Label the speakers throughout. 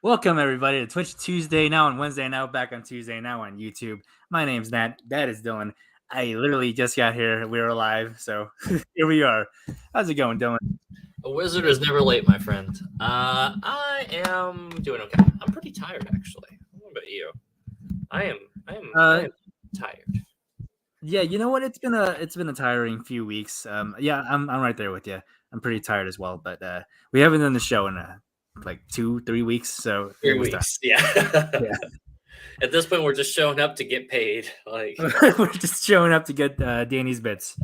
Speaker 1: Welcome everybody to Twitch Tuesday, now on Wednesday, now back on Tuesday, now on YouTube. My name's Nat. That is Dylan. I literally just got here. We're alive, so here we are. How's it going, Dylan?
Speaker 2: A wizard is never late, my friend. I am doing okay. I'm pretty tired, actually. What about you? I am tired.
Speaker 1: Yeah, you know what? It's been a tiring few weeks. Yeah, I'm right there with you. I'm pretty tired as well, but we haven't done the show in like 2-3 weeks, so it
Speaker 2: 3
Speaker 1: was time.
Speaker 2: weeks, yeah.
Speaker 1: Yeah,
Speaker 2: At this point, we're just showing up to get paid. Like,
Speaker 1: we're just showing up to get Danny's bits.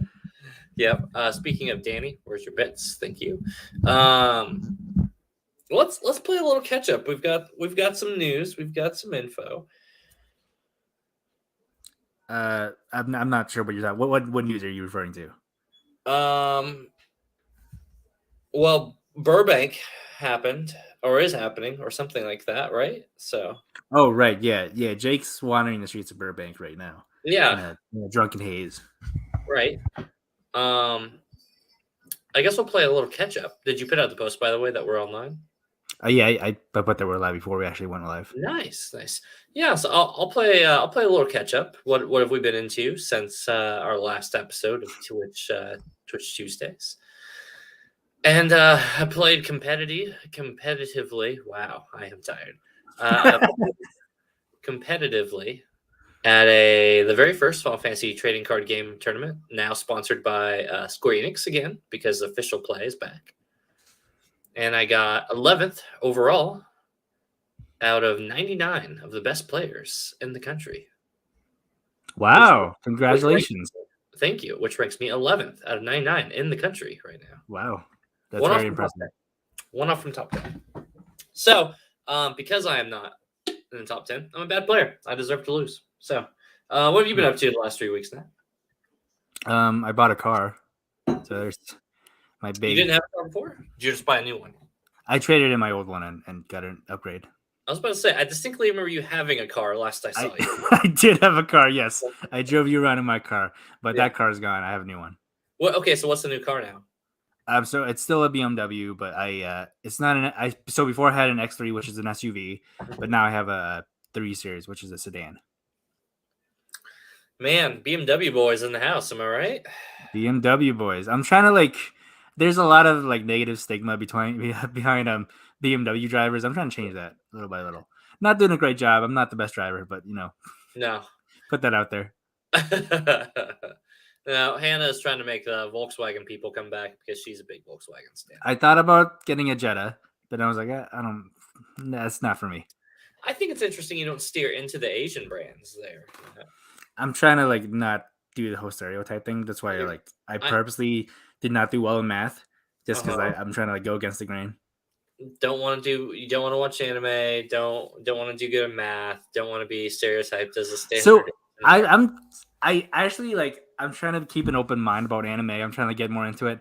Speaker 2: yep. Speaking of Danny, where's your bits? Thank you. Um, let's play a little catch up. We've got some news. We've got some info.
Speaker 1: I'm not sure what you're talking. What news are you referring to?
Speaker 2: Well, Burbank happened, or is happening, or something like that, right? So,
Speaker 1: Oh, right. Yeah. Jake's wandering the streets of Burbank right now in
Speaker 2: yeah,
Speaker 1: a drunken haze.
Speaker 2: right. Um, I guess we'll play a little catch up. Did you put out the post, by the way, that we're online?
Speaker 1: Yeah, I put that we're live before we actually went live.
Speaker 2: Nice. Yeah, so I'll play. I'll play a little catch up. What have we been into since our last episode of Twitch Tuesdays? And I played competitively. Wow, I am tired. I played competitively at the very first Final Fantasy trading card game tournament, now sponsored by Square Enix again because official play is back. And I got 11th overall out of 99 of the best players in the country.
Speaker 1: Wow! Congratulations!
Speaker 2: Thank you. Which ranks me 11th out of 99 in the country right now.
Speaker 1: Wow, that's very impressive.
Speaker 2: One off from top 10. So, because I am not in the top 10, I'm a bad player. I deserve to lose. So, what have you been up to the last 3 weeks now?
Speaker 1: I bought a car. So there's my big.
Speaker 2: You didn't have a car before? Did you just buy a new one?
Speaker 1: I traded in my old one and got an upgrade.
Speaker 2: I was about to say, I distinctly remember you having a car last I saw you.
Speaker 1: I did have a car, yes. I drove you around in my car, but that car is gone. I have a new one.
Speaker 2: Okay, so what's the new car now?
Speaker 1: So it's still a BMW, but it's not an. So before I had an X3, which is an SUV, but now I have a 3 Series, which is a sedan.
Speaker 2: Man, BMW boys in the house, am I right?
Speaker 1: BMW boys. I'm trying to there's a lot of negative stigma behind BMW drivers. I'm trying to change that little by little. Not doing a great job. I'm not the best driver, but
Speaker 2: No.
Speaker 1: Put that out there.
Speaker 2: Now, Hannah is trying to make the Volkswagen people come back because she's a big Volkswagen stan.
Speaker 1: I thought about getting a Jetta, but I was like, I don't. That's not for me.
Speaker 2: I think it's interesting you don't steer into the Asian brands there.
Speaker 1: I'm trying to not do the whole stereotype thing. That's why I purposely did not do well in math, just because I'm trying to go against the grain.
Speaker 2: You don't want to watch anime. Don't want to do good in math. Don't want to be stereotyped as a standard.
Speaker 1: So I actually I'm trying to keep an open mind about anime. I'm trying to get more into it.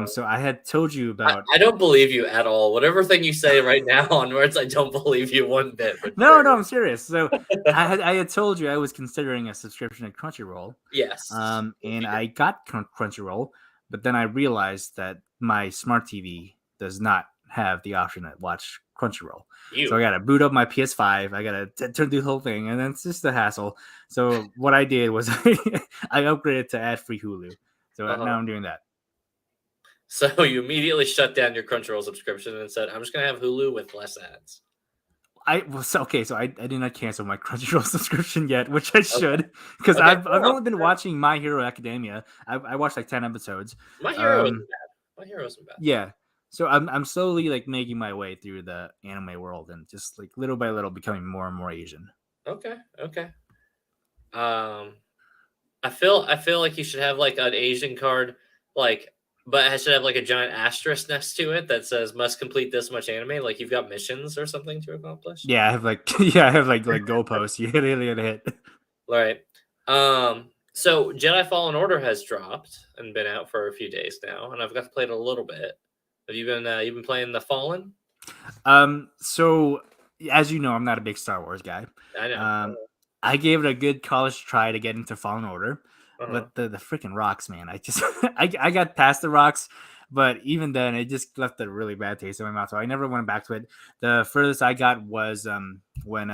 Speaker 1: So I had told you about.
Speaker 2: I don't believe you at all. Whatever thing you say right now onwards, I don't believe you one bit.
Speaker 1: No, I'm serious. So I had told you I was considering a subscription at Crunchyroll.
Speaker 2: Yes.
Speaker 1: And I got Crunchyroll, but then I realized that my smart TV does not have the option to watch Crunchyroll. So I got to boot up my PS5. I got to turn through the whole thing, and then it's just a hassle. So what I did was I upgraded to ad-free Hulu. So now I'm doing that.
Speaker 2: So you immediately shut down your Crunchyroll subscription and said, I'm just going to have Hulu with less ads.
Speaker 1: So I did not cancel my Crunchyroll subscription yet, which I should, because I've only been watching My Hero Academia. I watched 10 episodes.
Speaker 2: My Hero wasn't bad.
Speaker 1: Yeah. So I'm slowly making my way through the anime world and just little by little becoming more and more Asian.
Speaker 2: Okay. I feel like you should have an Asian card, but I should have a giant asterisk next to it that says must complete this much anime. Like you've got missions or something to accomplish.
Speaker 1: Yeah, I have goalposts. You gotta hit.
Speaker 2: All right. So Jedi Fallen Order has dropped and been out for a few days now, and I've got to play it a little bit. Have you been playing the Fallen?
Speaker 1: So as you know, I'm not a big Star Wars guy.
Speaker 2: I know.
Speaker 1: I gave it a good college try to get into Fallen Order, but the freaking rocks, man. I got past the rocks. But even then, it just left a really bad taste in my mouth. So I never went back to it. The furthest I got was when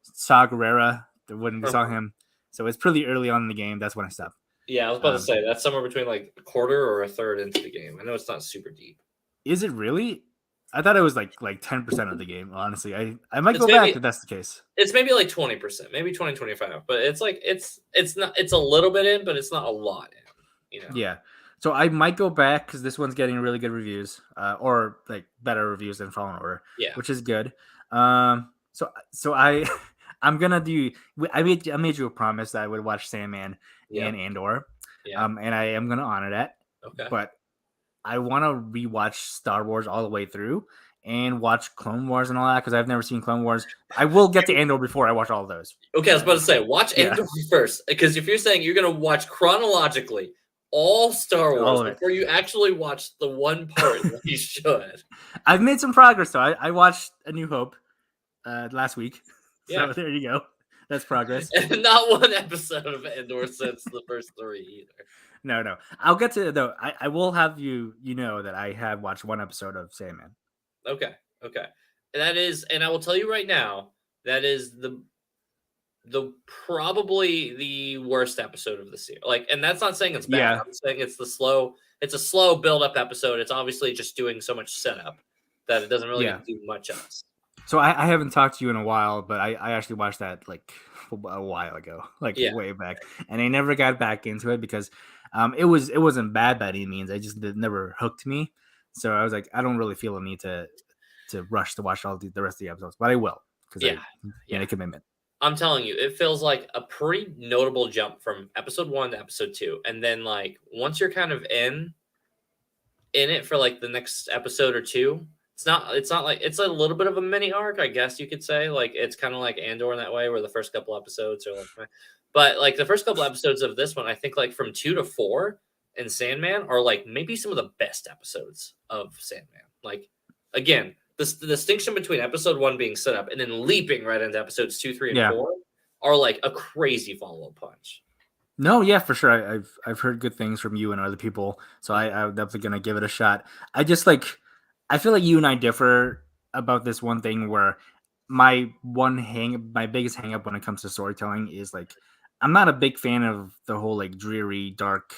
Speaker 1: Saw Gerrera, when we saw him. So it's pretty early on in the game. That's when I stopped.
Speaker 2: Yeah, I was about to say that's somewhere between like a quarter or a third into the game. I know it's not super deep.
Speaker 1: Is it really? I thought it was like 10% of the game. Honestly, I might
Speaker 2: It's
Speaker 1: go back if that's the case.
Speaker 2: It's maybe like 20%, maybe 20, 25. But it's like it's not it's a little bit in, but it's not a lot in. You know.
Speaker 1: Yeah. So I might go back because this one's getting really good reviews, or like better reviews than Fallen Order,
Speaker 2: Yeah.
Speaker 1: which is good. So I I'm gonna do. I made you a promise that I would watch Sandman and Andor, and I am gonna honor that.
Speaker 2: Okay.
Speaker 1: But I want to rewatch Star Wars all the way through and watch Clone Wars and all that because I've never seen Clone Wars. I will get to Andor before I watch all of those.
Speaker 2: Okay, I was about to say watch Andor first because if you're saying you're gonna watch chronologically all Star Wars before you actually watch the one part that you should.
Speaker 1: I've made some progress though. I watched A New Hope last week. So there you go. That's progress.
Speaker 2: And not one episode of Andor since the first 3 either.
Speaker 1: No. I'll get to it though. I will have you know that I have watched one episode of Sandman.
Speaker 2: Okay. And I will tell you right now, that is the probably the worst episode of the series. Like, and that's not saying it's bad.
Speaker 1: Yeah.
Speaker 2: I'm saying it's a slow build up episode. It's obviously just doing so much setup that it doesn't really do much else.
Speaker 1: So I haven't talked to you in a while, but I actually watched that like a while ago, way back, and I never got back into it because it wasn't bad by any means. It never hooked me. So I was like, I don't really feel a need to rush to watch all the rest of the episodes, but I will because I made a commitment.
Speaker 2: I'm telling you, it feels like a pretty notable jump from episode 1 to episode 2, and then like once you're kind of in it for like the next episode or two. It's not like it's a little bit of a mini arc, I guess you could say. Like it's kind of like Andor in that way, where the first couple episodes are like, but like the first couple episodes of this one, I think like from 2 to 4 in Sandman are like maybe some of the best episodes of Sandman. Like again, the distinction between episode 1 being set up and then leaping right into episodes 2, 3, and 4 are like a crazy follow-up punch.
Speaker 1: No, yeah, for sure. I've heard good things from you and other people, so I'm definitely gonna give it a shot. I feel like you and I differ about this one thing where my biggest hang up when it comes to storytelling is like I'm not a big fan of the whole like dreary, dark,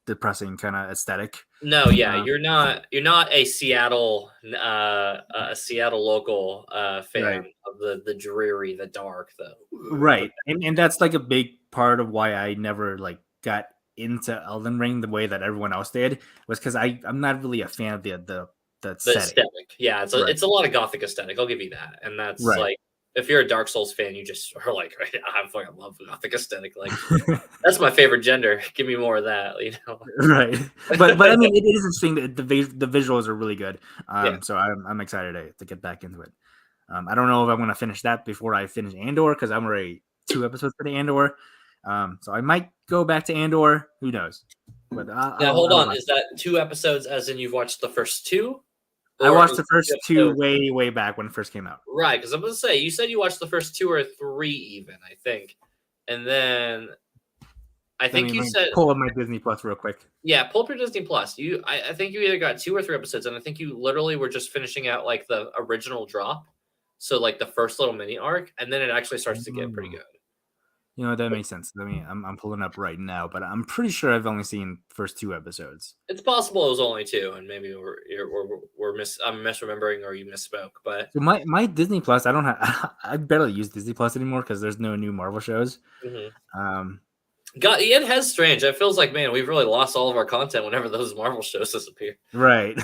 Speaker 1: depressing kind of aesthetic.
Speaker 2: No, yeah, you're not a Seattle local fan of the dreary, the dark though.
Speaker 1: Right. And that's like a big part of why I never like got into Elden Ring the way that everyone else did was because I'm not really a fan of the
Speaker 2: aesthetic. Yeah, it's a lot of gothic aesthetic. I'll give you that. And that's like if you're a Dark Souls fan, you just are like, I fucking love gothic aesthetic. Like that's my favorite gender. Give me more of that, you know.
Speaker 1: Right. But I mean, it is interesting that the visuals are really good. So I'm excited to get back into it. I don't know if I'm going to finish that before I finish Andor because I'm already 2 episodes for the Andor. So I might go back to Andor. Who knows? But
Speaker 2: now hold on. Is that 2 episodes as in you've watched the first 2?
Speaker 1: I watched the first 2 way back when it first came out.
Speaker 2: Right, because I'm going to say, you said you watched the first 2 or 3 even, I think. And then I think you said...
Speaker 1: Pull up my Disney Plus real quick.
Speaker 2: Yeah, pull up your Disney Plus. I think you either got 2 or 3 episodes, and I think you literally were just finishing out like the original drop. So like the first little mini arc, and then it actually starts to get pretty good.
Speaker 1: You know, that makes sense. I mean, I'm pulling up right now, but I'm pretty sure I've only seen first 2 episodes.
Speaker 2: It's possible it was only 2, and maybe I'm misremembering or you misspoke. But
Speaker 1: so my Disney Plus, I barely use Disney Plus anymore because there's no new Marvel shows.
Speaker 2: Mm-hmm. God, it has strange. It feels like, man, we've really lost all of our content whenever those Marvel shows disappear.
Speaker 1: Right.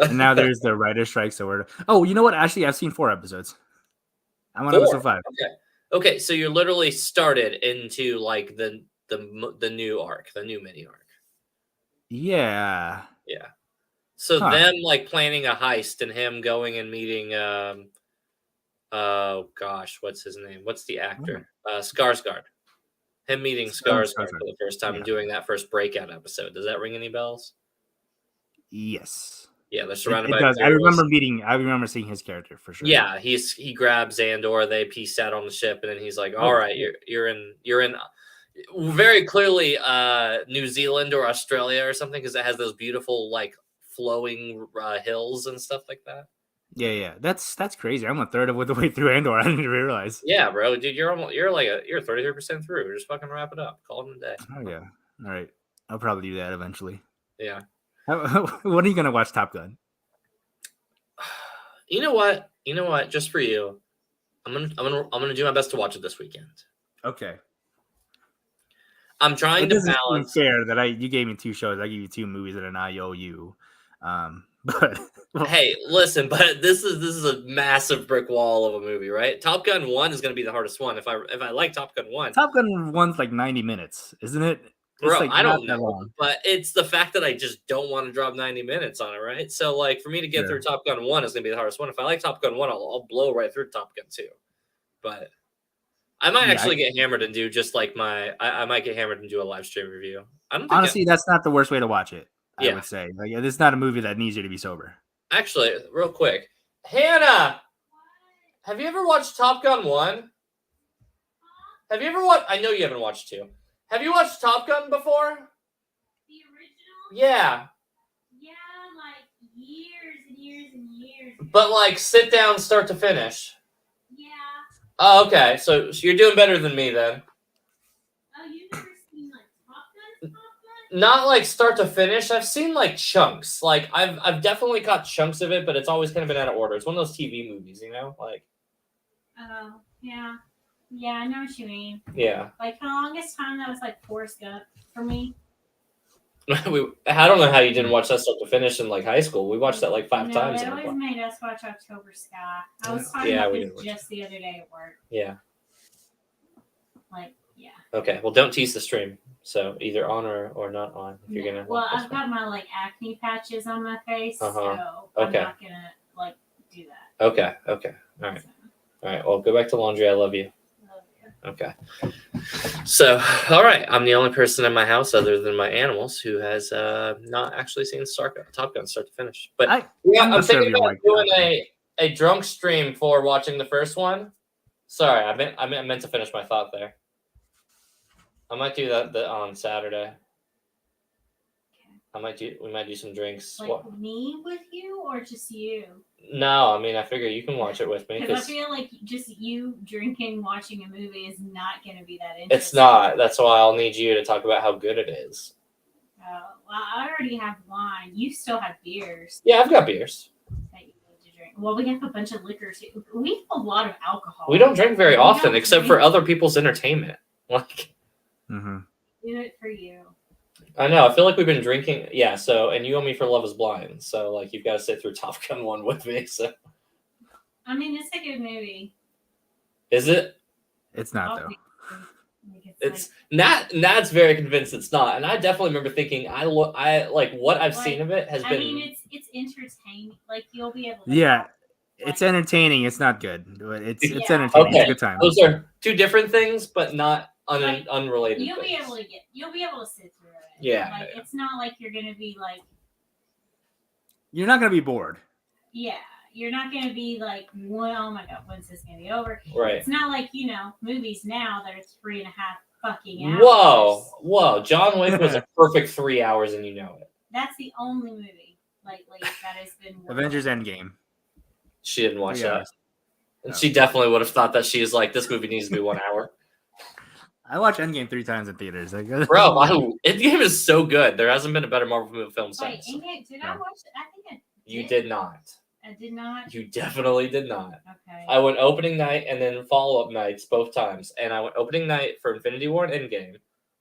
Speaker 1: And now there's the writer's strike, so we're... Oh, you know what? Actually, I've seen 4 episodes. I'm on episode 5.
Speaker 2: Okay, so you're literally started into like the new arc, the new mini arc.
Speaker 1: Yeah.
Speaker 2: Yeah. So them like planning a heist and him going and meeting oh gosh, what's his name? What's the actor? Skarsgård. Him meeting Skarsgård for the first time and doing that first breakout episode. Does that ring any bells?
Speaker 1: Yes.
Speaker 2: Yeah, they're surrounded
Speaker 1: by. I remember seeing his character for sure.
Speaker 2: Yeah, he grabs Andor. They peace out on the ship, and then he's like, "All right, you're in very clearly New Zealand or Australia or something because it has those beautiful like flowing hills and stuff like that.
Speaker 1: Yeah. That's crazy. I'm a third of the way through Andor. I didn't even realize.
Speaker 2: Yeah, bro, dude, you're 33% through. Just fucking wrap it up. Call it a day.
Speaker 1: Oh yeah. All right. I'll probably do that eventually.
Speaker 2: Yeah.
Speaker 1: When are you gonna watch Top Gun?
Speaker 2: You know what? Just for you, I'm gonna do my best to watch it this weekend.
Speaker 1: Okay.
Speaker 2: I'm trying to balance.
Speaker 1: Fair that you gave me 2 shows. I gave you 2 movies and an IOU. But
Speaker 2: Hey, listen, but this is a massive brick wall of a movie, right? Top Gun 1 is going to be the hardest one. If I like Top Gun 1.
Speaker 1: Top Gun 1's like 90 minutes, isn't it?
Speaker 2: Bro,
Speaker 1: Like
Speaker 2: I don't know, but it's the fact that I just don't want to drop 90 minutes on it, right? So, like, for me to get through Top Gun 1 is going to be the hardest one. If I like Top Gun 1, I'll blow right through Top Gun 2. But I might actually get hammered and do just like I might get hammered and do a live stream review.
Speaker 1: Honestly, that's not the worst way to watch it, I would say. Like, it's not a movie that needs you to be sober.
Speaker 2: Actually, real quick. Hannah, have you ever watched Top Gun 1? Have you ever watched? I know you haven't watched 2. Have you watched Top Gun before?
Speaker 3: The original?
Speaker 2: Yeah.
Speaker 3: Yeah, like years and years and years ago.
Speaker 2: But like sit down start to finish.
Speaker 3: Yeah.
Speaker 2: Oh, okay. So you're doing better than me then.
Speaker 3: Oh, you've never seen like Top Gun?
Speaker 2: Not like start to finish. I've seen like chunks. Like I've definitely caught chunks of it, but it's always kind of been out of order. It's one of those TV movies, you know? Like
Speaker 3: Oh, yeah. Yeah, I know what you mean.
Speaker 2: Yeah.
Speaker 3: Like for the longest time, that was like Forrest Gump for me.
Speaker 2: I don't know how you didn't watch that start to finish in like high school. We watched that like 5 times.
Speaker 3: They always made us watch October Sky. I was talking about this just the other day at work.
Speaker 2: Yeah.
Speaker 3: Like, yeah.
Speaker 2: Okay. Well, don't tease the stream. So either on or not on. If you're gonna.
Speaker 3: Well, I've got my like acne patches on my face, so I'm not gonna like do that.
Speaker 2: Okay. All right. All right. Well, go back to laundry. I love you. Okay. So, all right. I'm the only person in my house other than my animals who has not actually seen Top Gun start to finish. But I'm thinking about doing a drunk stream for watching the first one. Sorry, I meant to finish my thought there. I might do that on Saturday. We might do some drinks.
Speaker 3: Like me with you or just you?
Speaker 2: No, I mean I figure you can watch it with me
Speaker 3: because I feel like just you drinking, watching a movie is not going to be that interesting.
Speaker 2: It's not. That's why I'll need you to talk about how good it is.
Speaker 3: Oh, well, I already have wine. You still have beers.
Speaker 2: Yeah, I've got beers.
Speaker 3: That you need to drink. Well, we have a bunch of liquor too. We have a lot of alcohol.
Speaker 2: We don't drink very often, except for other people's entertainment. Like,
Speaker 3: do it for you.
Speaker 2: I know. I feel like we've been drinking. Yeah. So, and you owe me for Love Is Blind. So, like, you've got to sit through Top Gun 1 with me. So,
Speaker 3: I mean, it's a good movie.
Speaker 2: Is it?
Speaker 1: It's not though.
Speaker 2: It's not. Nat's very convinced it's not, and I definitely remember thinking I like what I've seen of it has been.
Speaker 3: I mean, it's entertaining. Like you'll be able to.
Speaker 1: Yeah. It's entertaining. It's not good, but it's entertaining. Okay. It's a good time.
Speaker 2: Those are two different things, but not unrelated.
Speaker 3: You'll be able to sit through it.
Speaker 2: Yeah.
Speaker 3: Like it's not like you're gonna be like.
Speaker 1: You're not gonna be bored.
Speaker 3: Yeah, you're not gonna be like, well, oh my god, when's this gonna be over?
Speaker 2: Right.
Speaker 3: It's not like movies now that it's 3.5 fucking hours.
Speaker 2: Whoa! John Wick was a perfect 3 hours, and you know it.
Speaker 3: That's the only movie lately that has been.
Speaker 1: Avengers Endgame.
Speaker 2: She didn't watch that. And she definitely would have thought that she's like, this movie needs to be 1 hour.
Speaker 1: I watched Endgame 3 times in theaters.
Speaker 2: Bro, Endgame is so good. There hasn't been a better Marvel film since.
Speaker 3: Wait, Endgame, did I watch it? I think I did.
Speaker 2: You did not.
Speaker 3: I did not?
Speaker 2: You definitely did not.
Speaker 3: Okay.
Speaker 2: I went opening night and then follow-up nights both times. And I went opening night for Infinity War and Endgame.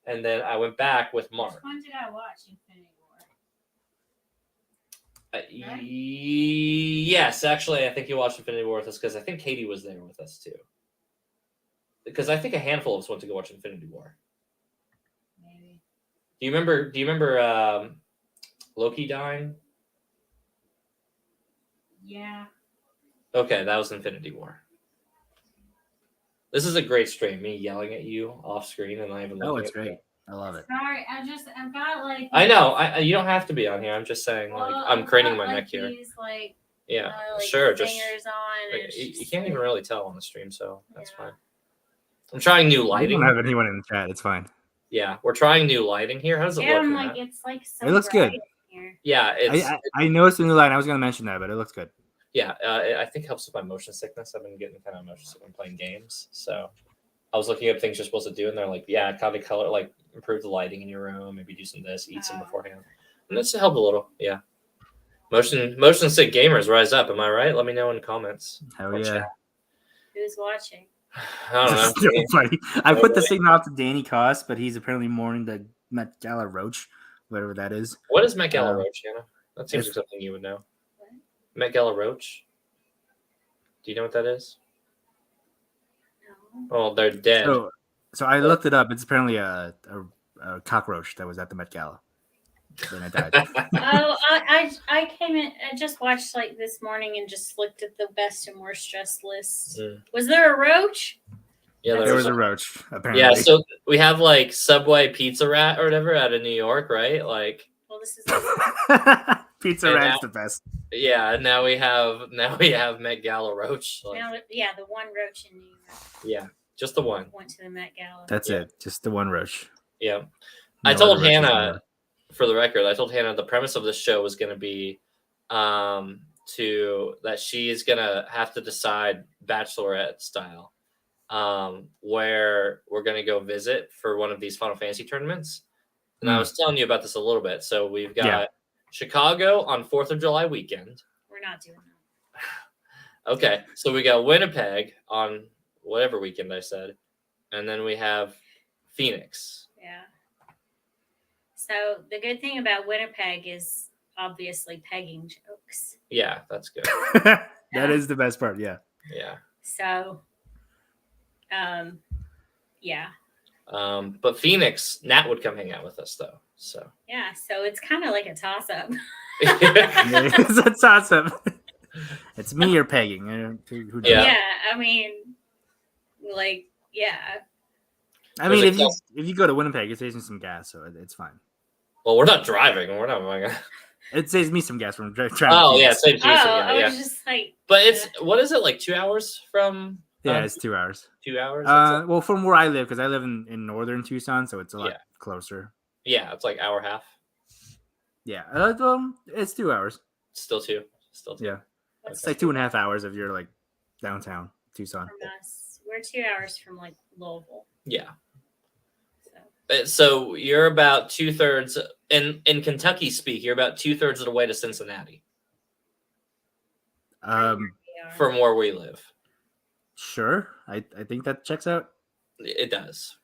Speaker 2: And then I went back with Mark.
Speaker 3: Which one did I watch? Infinity War?
Speaker 2: Yes, actually, I think you watched Infinity War with us because I think Katie was there with us too. Because I think a handful of us went to go watch Infinity War.
Speaker 3: Maybe.
Speaker 2: Do you remember Loki dying?
Speaker 3: Yeah.
Speaker 2: Okay, that was Infinity War. This is a great stream. Me yelling at you off screen and I even.
Speaker 1: Oh, it's great. I love it.
Speaker 3: Sorry, I've got like.
Speaker 2: I know. You don't have to be on here. I'm just saying, like, I'm craning my neck here.
Speaker 3: Like,
Speaker 2: yeah,
Speaker 3: like
Speaker 2: sure. Just
Speaker 3: on
Speaker 2: like, you can't even really tell on the stream, so that's fine. I'm trying new lighting.
Speaker 1: I don't have anyone in the chat. It's fine.
Speaker 2: Yeah, we're trying new lighting here. How does it look?
Speaker 3: I'm like, it's like so.
Speaker 1: It looks
Speaker 3: bright.
Speaker 1: good.
Speaker 3: here.
Speaker 2: Yeah,
Speaker 1: I noticed the new line. I was going to mention that, but it looks good.
Speaker 2: Yeah, I think it helps with my motion sickness. I've been getting kind of motion sick when playing games. So I was looking up things you're supposed to do, and they're like, yeah, kind of color, like improve the lighting in your room, maybe do some this, eat some beforehand. And that's to help a little. Yeah. Motion sick gamers, rise up. Am I right? Let me know in the comments.
Speaker 1: Hell yeah.
Speaker 3: Who's watching?
Speaker 2: I don't know.
Speaker 1: So funny. I put the signal out to Danny Koss, but he's apparently mourning the Met Gala Roach, whatever that is.
Speaker 2: What is Met Gala Roach, Hannah? That seems like something you would know.
Speaker 3: What?
Speaker 2: Met Gala Roach? Do you know what that is?
Speaker 3: No.
Speaker 2: Oh, they're dead.
Speaker 1: So I looked it up. It's apparently a cockroach that was at the Met Gala. Then it died.
Speaker 3: I came in. I just watched like this morning and just looked at the best and worst dressed list. Was there a roach?
Speaker 2: Yeah,
Speaker 1: there was a roach. Apparently.
Speaker 2: Yeah, so we have like Subway Pizza Rat or whatever out of New York, right? Like,
Speaker 3: well, this is
Speaker 1: Pizza Rat's the best.
Speaker 2: Yeah, now we have Met Gala Roach. Like,
Speaker 3: the one roach in New York.
Speaker 2: Yeah, just the one.
Speaker 3: Went to the Met Gala.
Speaker 1: That's it. Just the one roach.
Speaker 2: Yeah,
Speaker 1: No
Speaker 2: I told Hannah. For the record, I told Hannah the premise of this show was going to be that she is going to have to decide Bachelorette style where we're going to go visit for one of these Final Fantasy tournaments. And I was telling you about this a little bit. So we've got Chicago on 4th of July weekend.
Speaker 3: We're not doing
Speaker 2: that. Okay. So we got Winnipeg on whatever weekend I said. And then we have Phoenix.
Speaker 3: Yeah. So the good thing about Winnipeg is obviously pegging jokes.
Speaker 2: Yeah, that's good.
Speaker 1: That is the best part. Yeah.
Speaker 2: Yeah.
Speaker 3: So, yeah.
Speaker 2: But Phoenix, Nat would come hang out with us though. So.
Speaker 3: Yeah. So it's kind of like a toss up.
Speaker 1: It's a toss up. It's me or pegging.
Speaker 3: Yeah. I mean, like, yeah.
Speaker 1: I mean, if you go to Winnipeg, it saves me some gas, so it's fine.
Speaker 2: Well, we're not driving. We're not.
Speaker 1: It saves me some gas from driving.
Speaker 2: Oh yeah, it saves you some gas.
Speaker 3: I was just like.
Speaker 2: But it's what is it like 2 hours from?
Speaker 1: Yeah, it's 2 hours.
Speaker 2: 2 hours.
Speaker 1: Well, from where I live, because I live in northern Tucson, so it's a lot closer.
Speaker 2: Yeah, it's like hour half.
Speaker 1: Yeah, it's 2 hours.
Speaker 2: Still two. Yeah,
Speaker 1: it's like 2.5 hours if you're like downtown Tucson.
Speaker 3: From us, we're 2 hours from like Louisville.
Speaker 2: Yeah. So you're about 2/3 in Kentucky speak. You're about 2/3 of the way to Cincinnati. From where we live.
Speaker 1: Sure, I think that checks out.
Speaker 2: It does.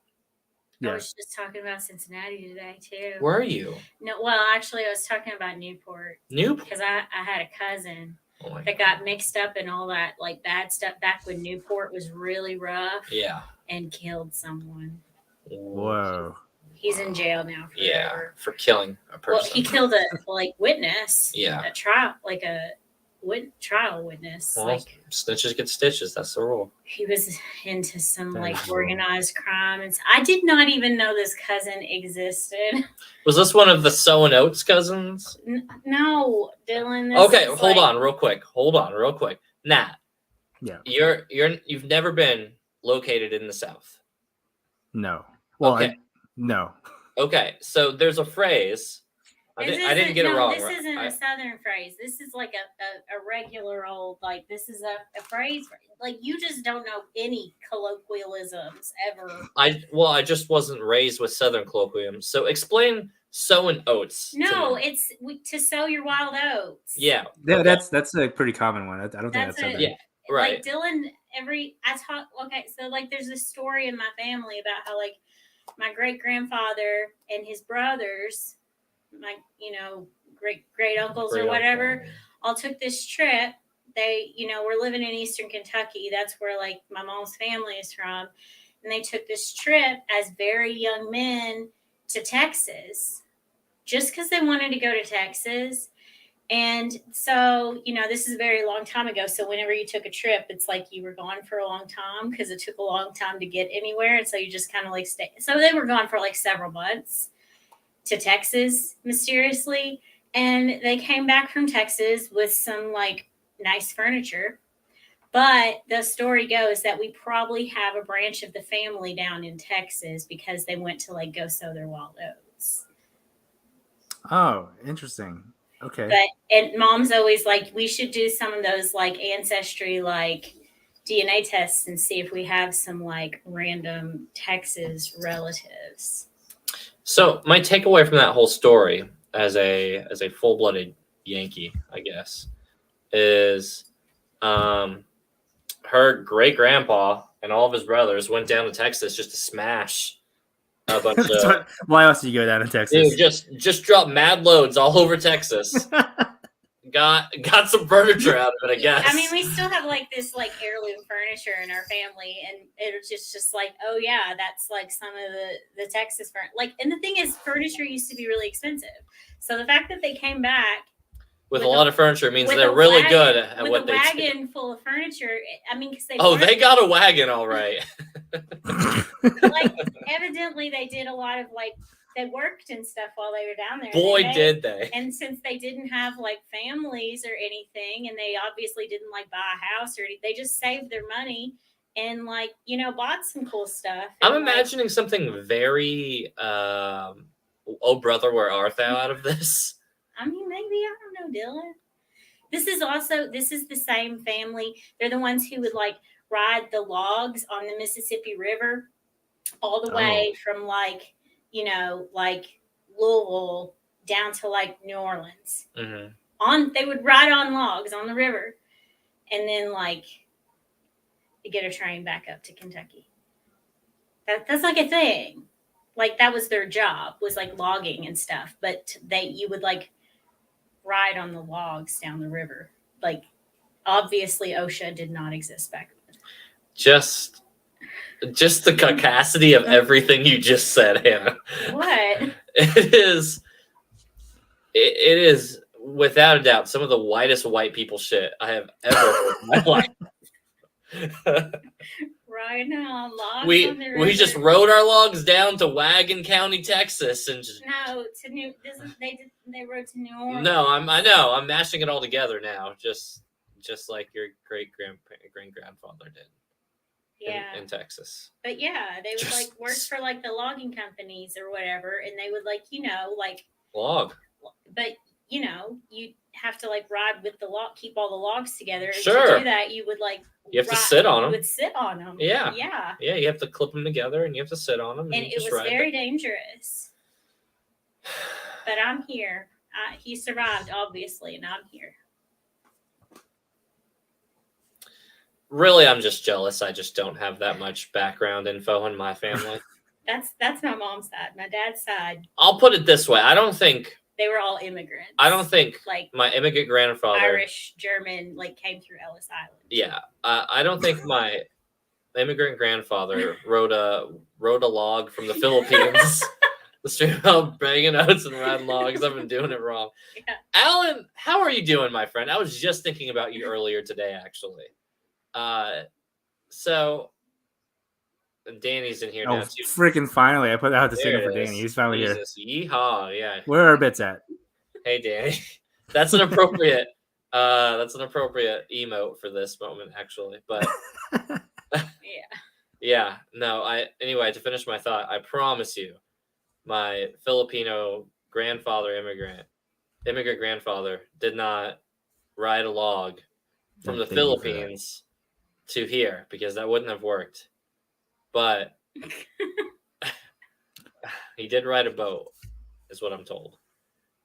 Speaker 3: Yeah. I was just talking about Cincinnati today too.
Speaker 2: Where are you?
Speaker 3: No, well, actually, I was talking about Newport. Because I had a cousin that got mixed up in all that like bad stuff back when Newport was really rough.
Speaker 2: Yeah.
Speaker 3: And killed someone.
Speaker 1: Whoa.
Speaker 3: He's in jail now.
Speaker 2: For killing a person.
Speaker 3: Well, he killed a witness.
Speaker 2: Yeah.
Speaker 3: A trial, trial witness.
Speaker 2: Well, snitches get stitches. That's the rule.
Speaker 3: He was into some organized crime, and I did not even know this cousin existed.
Speaker 2: Was this one of the Sow and Oates cousins?
Speaker 3: No, Dylan.
Speaker 2: Okay, hold on, real quick. Nat.
Speaker 1: Yeah.
Speaker 2: You've never been located in the South.
Speaker 1: No. Well,
Speaker 2: okay.
Speaker 1: No.
Speaker 2: Okay, so there's a phrase. I didn't get it wrong.
Speaker 3: This isn't a Southern phrase. This is like a regular old, like, this is a phrase. Like, you just don't know any colloquialisms ever.
Speaker 2: I just wasn't raised with Southern colloquialisms. So explain sow and oats.
Speaker 3: No, it's to sow your wild oats.
Speaker 2: Yeah.
Speaker 1: Yeah, okay. That's a pretty common one. I don't think that's Southern.
Speaker 2: Yeah, right.
Speaker 3: Like Dylan, so like there's a story in my family about how like my great grandfather and his brothers, my great uncles or whatever, all took this trip. They were living in Eastern Kentucky. That's where like my mom's family is from, and they took this trip as very young men to Texas, just because they wanted to go to Texas. And so, this is a very long time ago. So whenever you took a trip, it's like you were gone for a long time because it took a long time to get anywhere. And so you just kind of like stay. So they were gone for like several months to Texas mysteriously. And they came back from Texas with some like nice furniture. But the story goes that we probably have a branch of the family down in Texas because they went to like go sow their wild oats.
Speaker 1: Oh, interesting. Okay.
Speaker 3: And mom's always like, we should do some of those like ancestry, like DNA tests and see if we have some like random Texas relatives.
Speaker 2: So my takeaway from that whole story as a full-blooded Yankee, I guess, is her great grandpa and all of his brothers went down to Texas just to smash a bunch of.
Speaker 1: Why else do you go down to Texas?
Speaker 2: Dude, just drop mad loads all over Texas. got some furniture out of it, I guess.
Speaker 3: I mean, we still have like this like heirloom furniture in our family, and it's just like, oh yeah, that's like some of the Texas furniture. Like, and the thing is, furniture used to be really expensive. So the fact that they came back
Speaker 2: with a lot of furniture means they're really good at what they do.
Speaker 3: With a wagon full of furniture. I mean, because
Speaker 2: they got a wagon, all right.
Speaker 3: Like, evidently, they did a lot of like, they worked and stuff while they were down there.
Speaker 2: Boy, did they.
Speaker 3: And since they didn't have like families or anything, and they obviously didn't like buy a house or anything, they just saved their money and like, you know, bought some cool stuff.
Speaker 2: I'm imagining something very, oh brother, where art thou out of this?
Speaker 3: I mean, maybe, I don't know, Dylan. This is the same family. They're the ones who would like ride the logs on the Mississippi River all the way from like, you know, like Louisville down to like New Orleans.
Speaker 2: Mm-hmm.
Speaker 3: They would ride on logs on the river, and then like get a train back up to Kentucky. That's like a thing. Like that was their job, was like logging and stuff. But you would like ride on the logs down the river. Like obviously OSHA did not exist back then.
Speaker 2: Just the caucasity of everything you just said, Hannah.
Speaker 3: What?
Speaker 2: It is without a doubt some of the whitest white people shit I have ever heard in my life.
Speaker 3: Right now, logs
Speaker 2: we
Speaker 3: on the river.
Speaker 2: we just rode our logs down to Wagon County, Texas, and just
Speaker 3: they rode to New Orleans.
Speaker 2: No, I know. I'm mashing it all together now, just like your great grandfather did.
Speaker 3: Yeah.
Speaker 2: In Texas.
Speaker 3: But yeah, they would like work for like the logging companies or whatever, and they would like, you know, like
Speaker 2: log.
Speaker 3: But you know, you have to like ride with the log, keep all the logs together. And
Speaker 2: sure.
Speaker 3: to do that, you would like
Speaker 2: have to sit on them.
Speaker 3: You would sit on them.
Speaker 2: Yeah.
Speaker 3: Yeah.
Speaker 2: Yeah, you have to clip them together, and you have to sit on them.
Speaker 3: And it was very dangerous. But I'm here. He survived, obviously, and I'm here.
Speaker 2: Really, I'm just jealous. I just don't have that much background info in my family.
Speaker 3: That's my mom's side. My dad's side.
Speaker 2: I'll put it this way. I don't think
Speaker 3: they were all immigrants.
Speaker 2: I don't think
Speaker 3: like
Speaker 2: my immigrant grandfather,
Speaker 3: Irish, German, like came through Ellis Island.
Speaker 2: Yeah, I don't think my immigrant grandfather rode a log from the Philippines. The street out banging oats and riding logs. I've been doing it wrong. Yeah. Alan, how are you doing, my friend? I was just thinking about you earlier today, actually. So Danny's in here now too.
Speaker 1: Freaking finally! I put out the signal for Danny. He's finally here.
Speaker 2: Yeehaw! Yeah.
Speaker 1: Where are our bits at?
Speaker 2: Hey, Danny. That's an appropriate. That's an appropriate emote for this moment, actually. But yeah. No. Anyway, to finish my thought, I promise you, my Filipino grandfather, immigrant grandfather, did not ride a log from the Philippines to here, because that wouldn't have worked. But he did ride a boat, is what I'm told.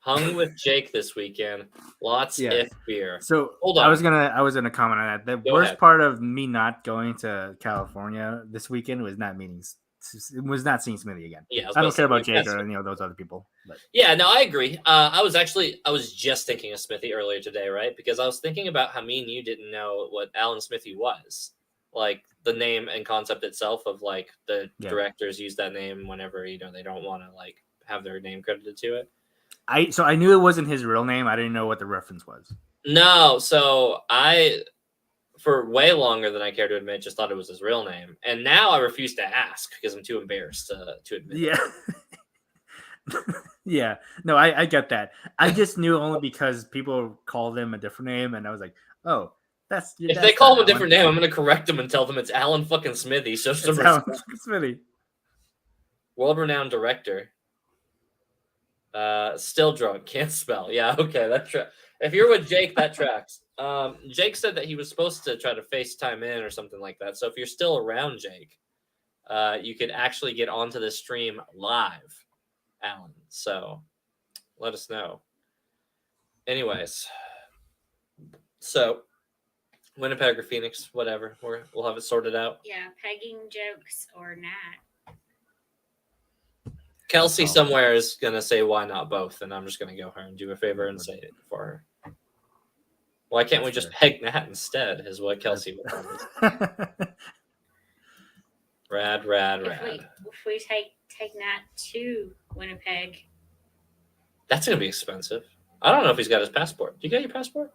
Speaker 2: Hung with Jake this weekend. Lots of beer.
Speaker 1: So hold on. I was gonna comment on that. The worst part of me not going to California this weekend was not seeing Smithy again.
Speaker 2: Yeah,
Speaker 1: I don't care about Jake or those other people. But.
Speaker 2: Yeah, no, I agree. I was just thinking of Smithy earlier today, right? Because I was thinking about how me and you didn't know what Alan Smithy was, like the name and concept itself of like the directors use that name whenever they don't want to like have their name credited to it.
Speaker 1: So I knew it wasn't his real name. I didn't know what the reference was.
Speaker 2: No, so I, for way longer than I care to admit, just thought it was his real name. And now I refuse to ask because I'm too embarrassed to admit it.
Speaker 1: Yeah. No, I get that. I just knew only because people called him a different name, and I was like, oh, that's...
Speaker 2: If they call him a different name, I'm going to correct them and tell them it's Alan fucking Smithy. So
Speaker 1: Alan Smithy.
Speaker 2: World-renowned director. Still drunk, can't spell. Yeah, okay, that if you're with Jake, that tracks. Jake said that he was supposed to try to FaceTime in or something like that. So if you're still around, Jake, you could actually get onto the stream live, Alan. So let us know. Anyways, so Winnipeg or Phoenix, whatever. We'll have it sorted out.
Speaker 3: Yeah, pegging jokes or not.
Speaker 2: Kelsey somewhere is gonna say why not both, and I'm just gonna go her and do a favor and say it for her. Why can't we just peg Nat instead? Is what Kelsey would want. Rad.
Speaker 3: If we take Nat to Winnipeg,
Speaker 2: that's gonna be expensive. I don't know if he's got his passport. Do you get your passport?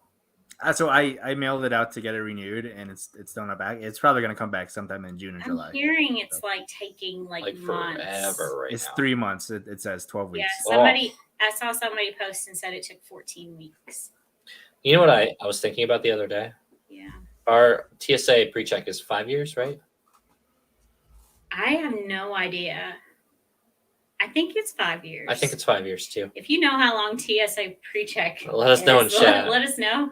Speaker 1: So I mailed it out to get it renewed, and it's still not back. It's probably gonna come back sometime in June or July.
Speaker 3: I'm hearing it's like taking like months.
Speaker 2: Forever right
Speaker 1: it's
Speaker 2: now.
Speaker 1: 3 months. It says 12 weeks.
Speaker 3: Yeah, I saw somebody post and said it took 14 weeks.
Speaker 2: You know what I was thinking about the other day?
Speaker 3: Yeah.
Speaker 2: Our TSA pre-check is 5 years, right?
Speaker 3: I have no idea. I think it's 5 years.
Speaker 2: I think it's 5 years too.
Speaker 3: If you know how long TSA pre-check,
Speaker 2: let us know in chat.
Speaker 3: Let us know.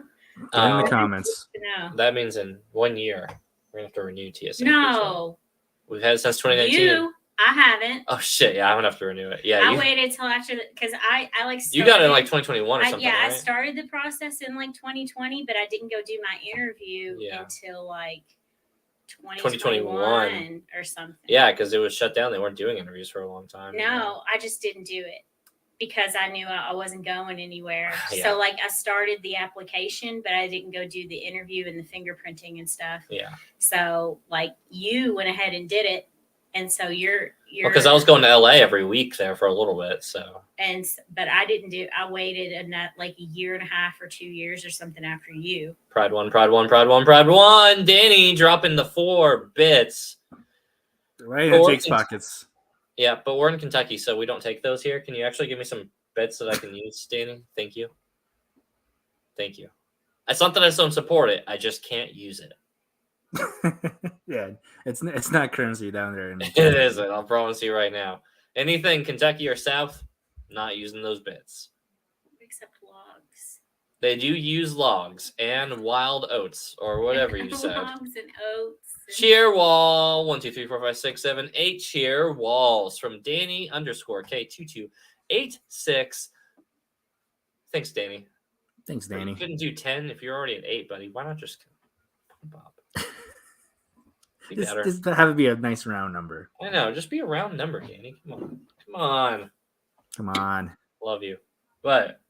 Speaker 1: Get in the comments.
Speaker 3: No.
Speaker 2: That means in 1 year we're gonna have to renew TSA.
Speaker 3: No.
Speaker 2: We've had it since 2019.
Speaker 3: I haven't.
Speaker 2: Oh shit! Yeah, I'm gonna have to renew it. Yeah,
Speaker 3: I waited till after because I like.
Speaker 2: You got it in like 2021 or something.
Speaker 3: Yeah,
Speaker 2: right?
Speaker 3: I started the process in like 2020, but I didn't go do my interview until like 2021 or something.
Speaker 2: Yeah, because it was shut down. They weren't doing interviews for a long time.
Speaker 3: No, I just didn't do it because I knew I wasn't going anywhere. So like I started the application, but I didn't go do the interview and the fingerprinting and stuff.
Speaker 2: Yeah.
Speaker 3: So like you went ahead and did it. And so you're
Speaker 2: because I was going to LA every week there for a little bit. So
Speaker 3: but I didn't do. I waited like a year and a half or 2 years or something after you.
Speaker 2: Pride one. Danny dropping the 4 bits
Speaker 1: right in Jake's pockets.
Speaker 2: Yeah, but we're in Kentucky, so we don't take those here. Can you actually give me some bits that I can use, Danny? Thank you. It's not that I don't support it. I just can't use it.
Speaker 1: Yeah, it's not currency down there.
Speaker 2: It isn't. I'll promise you right now. Anything Kentucky or South, not using those bits.
Speaker 3: Except logs.
Speaker 2: They do use logs and wild oats or whatever you said.
Speaker 3: Logs and oats.
Speaker 2: Cheer wall 1 2 3 4 5 6 7 8 cheer walls from Danny _K2286. Thanks, Danny. You couldn't do 10 if you're already at 8, buddy. Why not just pump up?
Speaker 1: This have to be a nice round number.
Speaker 2: I know, just be a round number, Danny. Come on. Love you. But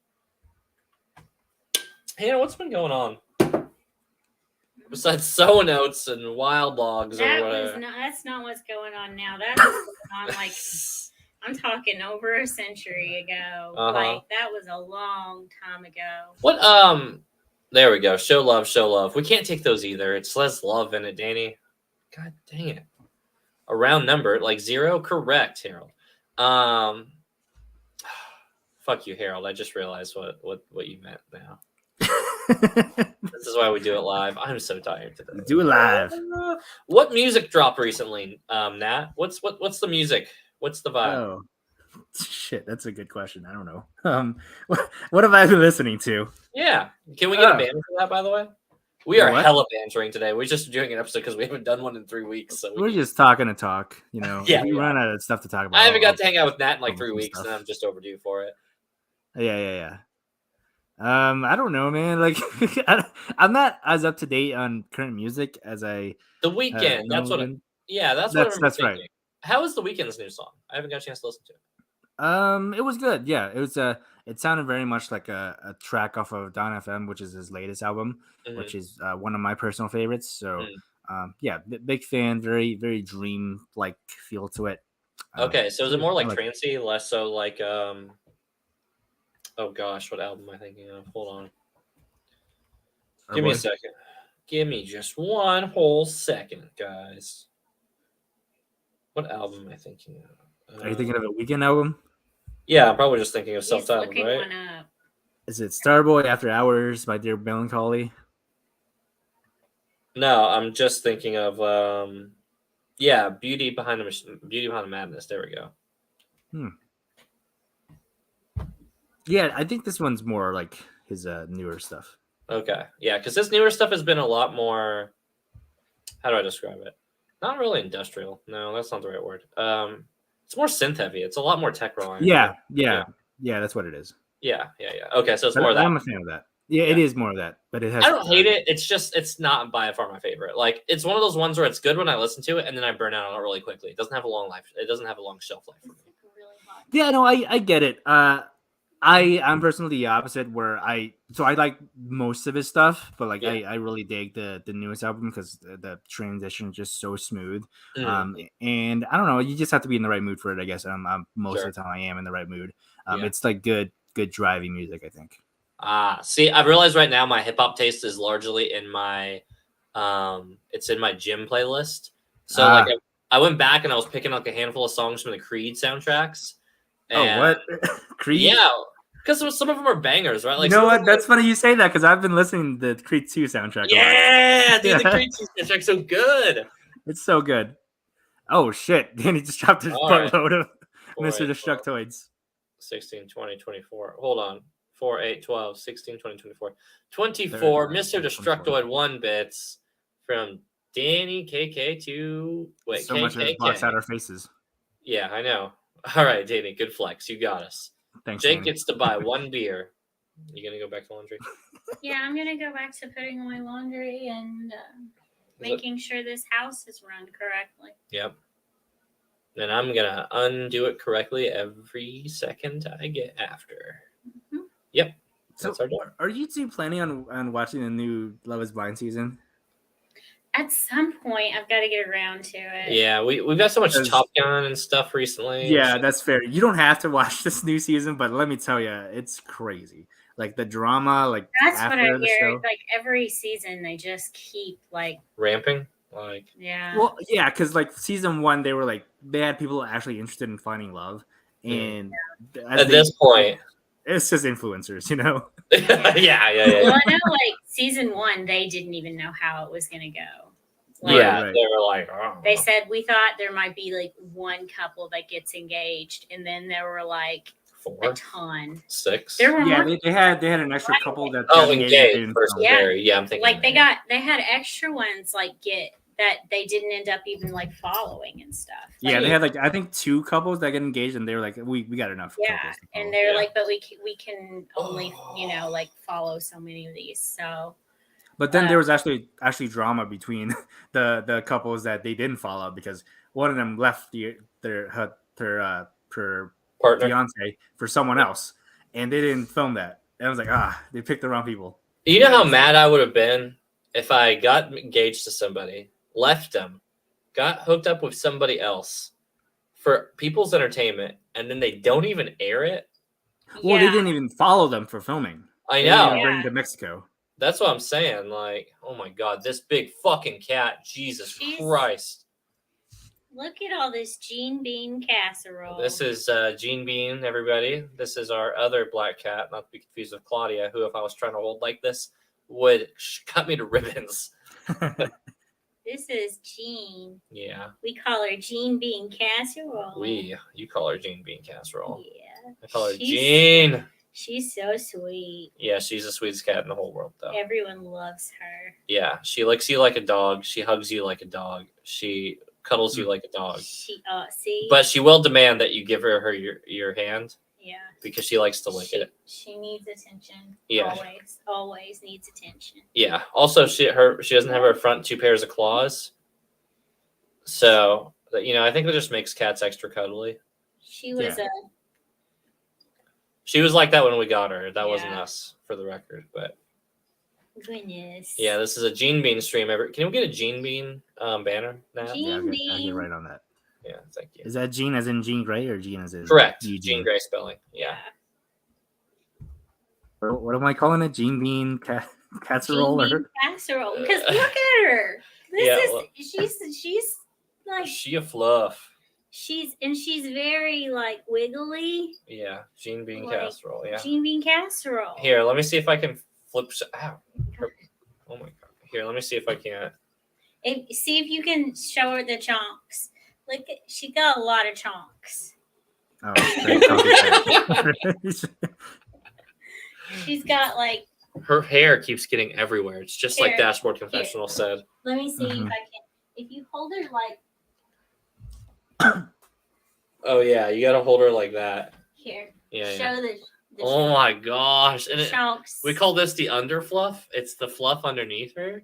Speaker 2: hey, what's been going on? Besides sowing oats and wild logs or whatever.
Speaker 3: That's not what's going on now. That's going on like I'm talking over a century ago. Like that was a long time ago.
Speaker 2: What there we go. Show love. We can't take those either. It's less love in it, Danny. God dang it. A round number, like 0? Correct, Harold. Fuck you, Harold. I just realized what you meant now. This is why we do it live. I'm so tired today.
Speaker 1: Do it live.
Speaker 2: What music dropped recently, Nat? What's the music? What's the vibe?
Speaker 1: Oh, shit, that's a good question. I don't know. What have I been listening to?
Speaker 2: Yeah, can we get a banner for that? By the way, we are hella bantering today. We're just doing an episode because we haven't done one in 3 weeks. So
Speaker 1: we're just talking to talk. You know,
Speaker 2: yeah,
Speaker 1: we run out of stuff to talk about.
Speaker 2: I haven't got to hang out with Nat in like 3 weeks, and I'm just overdue for it.
Speaker 1: Yeah. I don't know, man. Like, I'm not as up to date on current music as I.
Speaker 2: The Weeknd. That's what. That's right. How is The Weeknd's new song? I haven't got a chance to listen to it.
Speaker 1: It was good. Yeah, it was. It sounded very much like a track off of Don FM, which is his latest album, which is one of my personal favorites. So, yeah, big fan. Very, very dream like feel to it.
Speaker 2: Okay, so is it more like trancey, less so like oh gosh, what album am I thinking of? Hold on. Give me a second. Give me just one whole second, guys. What album am I thinking of?
Speaker 1: Are you thinking of a Weeknd album?
Speaker 2: Yeah, I'm probably just thinking of self-titled, right?
Speaker 3: One up.
Speaker 1: Is it Starboy After Hours by Dear Melancholy?
Speaker 2: No, I'm just thinking of Beauty Behind the Madness. There we go.
Speaker 1: Yeah, I think this one's more like his newer stuff.
Speaker 2: Okay, yeah, because this newer stuff has been a lot more. How do I describe it? Not really industrial. No, that's not the right word. It's more synth heavy. It's a lot more tech rolling.
Speaker 1: Yeah, that's what it is.
Speaker 2: Yeah. Okay, so it's
Speaker 1: But
Speaker 2: more of that.
Speaker 1: I'm a fan of that. Yeah, it is more of that, but it has.
Speaker 2: I don't hate it. It's just it's not by far my favorite. Like it's one of those ones where it's good when I listen to it, and then I burn out on it really quickly. It doesn't have a long life. It doesn't have a long shelf life for me.
Speaker 3: Really hot.
Speaker 1: Yeah, no, I get it. I'm personally the opposite, where I like most of his stuff, but like I really dig the newest album because the transition is just so smooth. And I don't know, you just have to be in the right mood for it, I guess. Most of the time I am in the right mood. It's like good driving music, I think.
Speaker 2: See, I've realized right now my hip hop taste is largely in my it's in my gym playlist. So like I went back and I was picking like a handful of songs from the Creed soundtracks.
Speaker 1: And, what? Creed?
Speaker 2: Yeah, because some of them are bangers, right? Like,
Speaker 1: you know what? That's funny you say that because I've been listening to the Creed 2 soundtrack.
Speaker 2: Yeah, dude, the Creed 2 soundtrack's so good.
Speaker 1: It's so good. Oh shit! Danny just dropped his buttload of Mr. Destructoids.
Speaker 2: 16, 20, 24. Hold on. 4, 8, 12, 16, 20, 24. 24 Mr. Destructoid 1 bits from Danny KK2. Wait,
Speaker 1: so much of it blocks out our faces.
Speaker 2: Yeah, I know. All right, Danny, good flex. You got us.
Speaker 1: Thanks,
Speaker 2: Jake
Speaker 1: Danny.
Speaker 2: gets to buy 1 beer. You gonna go back to laundry?
Speaker 3: Yeah, I'm gonna go back to putting away laundry and making sure this house is run correctly.
Speaker 2: Yep. And I'm gonna undo it correctly every second I get after. Mm-hmm. Yep.
Speaker 1: So are you two planning on watching the new Love Is Blind season?
Speaker 3: At some point, I've got to get around to it.
Speaker 2: Yeah, we've got so much Top Gun and stuff recently.
Speaker 1: Yeah, that's fair. You don't have to watch this new season, but let me tell you, it's crazy. Like the drama, like
Speaker 3: that's what I hear. Show. Like every season, they just keep like
Speaker 2: ramping. Like
Speaker 1: well, yeah, because like season 1, they had people actually interested in finding love, and
Speaker 2: at this point,
Speaker 1: it's just influencers, you know.
Speaker 2: yeah.
Speaker 3: Well, I know, like season 1, they didn't even know how it was going to go.
Speaker 2: Like, right. They were like, oh.
Speaker 3: They said we thought there might be like one couple that gets engaged, and then there were like
Speaker 2: 4,
Speaker 3: a ton,
Speaker 2: 6.
Speaker 3: There were more.
Speaker 1: They had an extra couple that
Speaker 2: engaged. Yeah, I'm thinking.
Speaker 3: Like they had extra ones like that they didn't end up even like following and stuff.
Speaker 1: Yeah, they had like I think 2 couples that got engaged, and they were like, we got enough.
Speaker 3: Yeah, and they're like, but we can only like follow so many of these. So,
Speaker 1: but then there was actually drama between the couples that they didn't follow because one of them left her partner fiance for someone else, and they didn't film that. And I was like, they picked the wrong people.
Speaker 2: You know how mad I would have been if I got engaged to somebody, left them, got hooked up with somebody else for people's entertainment, and then they don't even air it.
Speaker 1: Well, they didn't even follow them for filming.
Speaker 2: I know.
Speaker 1: They didn't bring to Mexico.
Speaker 2: That's what I'm saying. Like, oh my God, this big fucking cat. Jesus Christ.
Speaker 3: Look at all this Gene Bean casserole.
Speaker 2: This is Gene Bean, everybody. This is our other black cat, not to be confused with Claudia, who, if I was trying to hold like this, would cut me to ribbons.
Speaker 3: This is Jean.
Speaker 2: Yeah.
Speaker 3: We call her Gene Bean Casserole.
Speaker 2: You call her Gene Bean Casserole.
Speaker 3: Yeah.
Speaker 2: I call her Jean.
Speaker 3: She's so sweet.
Speaker 2: Yeah, she's the sweetest cat in the whole world, though.
Speaker 3: Everyone loves her.
Speaker 2: Yeah, she licks you like a dog. She hugs you like a dog. She cuddles you like a dog.
Speaker 3: See?
Speaker 2: But she will demand that you give her your hand.
Speaker 3: Yeah.
Speaker 2: Because she likes to lick it.
Speaker 3: She needs attention.
Speaker 2: Yeah.
Speaker 3: Always needs attention.
Speaker 2: Yeah. Also, she doesn't have her front 2 pairs of claws. So, I think that just makes cats extra cuddly.
Speaker 3: She was
Speaker 2: She was like that when we got her. That wasn't us, for the record. But
Speaker 3: goodness.
Speaker 2: Yeah, this is a Gene Bean stream. Can we get a Gene Bean banner now?
Speaker 3: Gene Bean.
Speaker 1: I'll get right on that.
Speaker 2: Yeah, thank you.
Speaker 1: Is that Gene as in Jean Grey or Gene as in
Speaker 2: correct? Jean Grey spelling. Yeah.
Speaker 1: What am I calling it? Gene Bean casserole?
Speaker 3: Gene Bean casserole. Because look at her. She's like
Speaker 2: she a fluff.
Speaker 3: She's very like wiggly.
Speaker 2: Yeah, Gene Bean casserole. Yeah.
Speaker 3: Gene Bean casserole.
Speaker 2: Here, let me see if I can flip. Ow. Oh my God. Here, let me see if I can.
Speaker 3: See if you can show her the chunks. Look, she got a lot of chunks.
Speaker 1: Oh,
Speaker 3: She's got like.
Speaker 2: Her hair keeps getting everywhere. It's just like
Speaker 3: Here.
Speaker 2: Dashboard Confessional said.
Speaker 3: Let me see
Speaker 1: Mhm.
Speaker 3: if I can. If you hold her like
Speaker 2: Oh yeah, you gotta hold her like that.
Speaker 3: here,
Speaker 2: Yeah.
Speaker 3: show the.
Speaker 2: Oh my gosh! And
Speaker 3: chunks.
Speaker 2: we call this the underfluff. It's the fluff underneath her,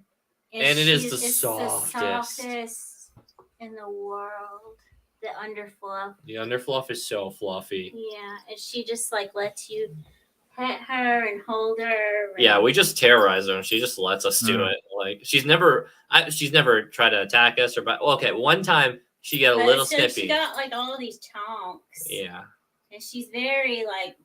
Speaker 2: and it is the softest
Speaker 3: in the world. The underfluff.
Speaker 2: The underfluff is so fluffy.
Speaker 3: Yeah, and she just like lets you pet her and hold her. And...
Speaker 2: Yeah, we just terrorize her, and she just lets us do it. Like she's never tried to attack us or. Okay, one time she got a little snippy.
Speaker 3: She got like all these chunks.
Speaker 2: Yeah.
Speaker 3: And she's very like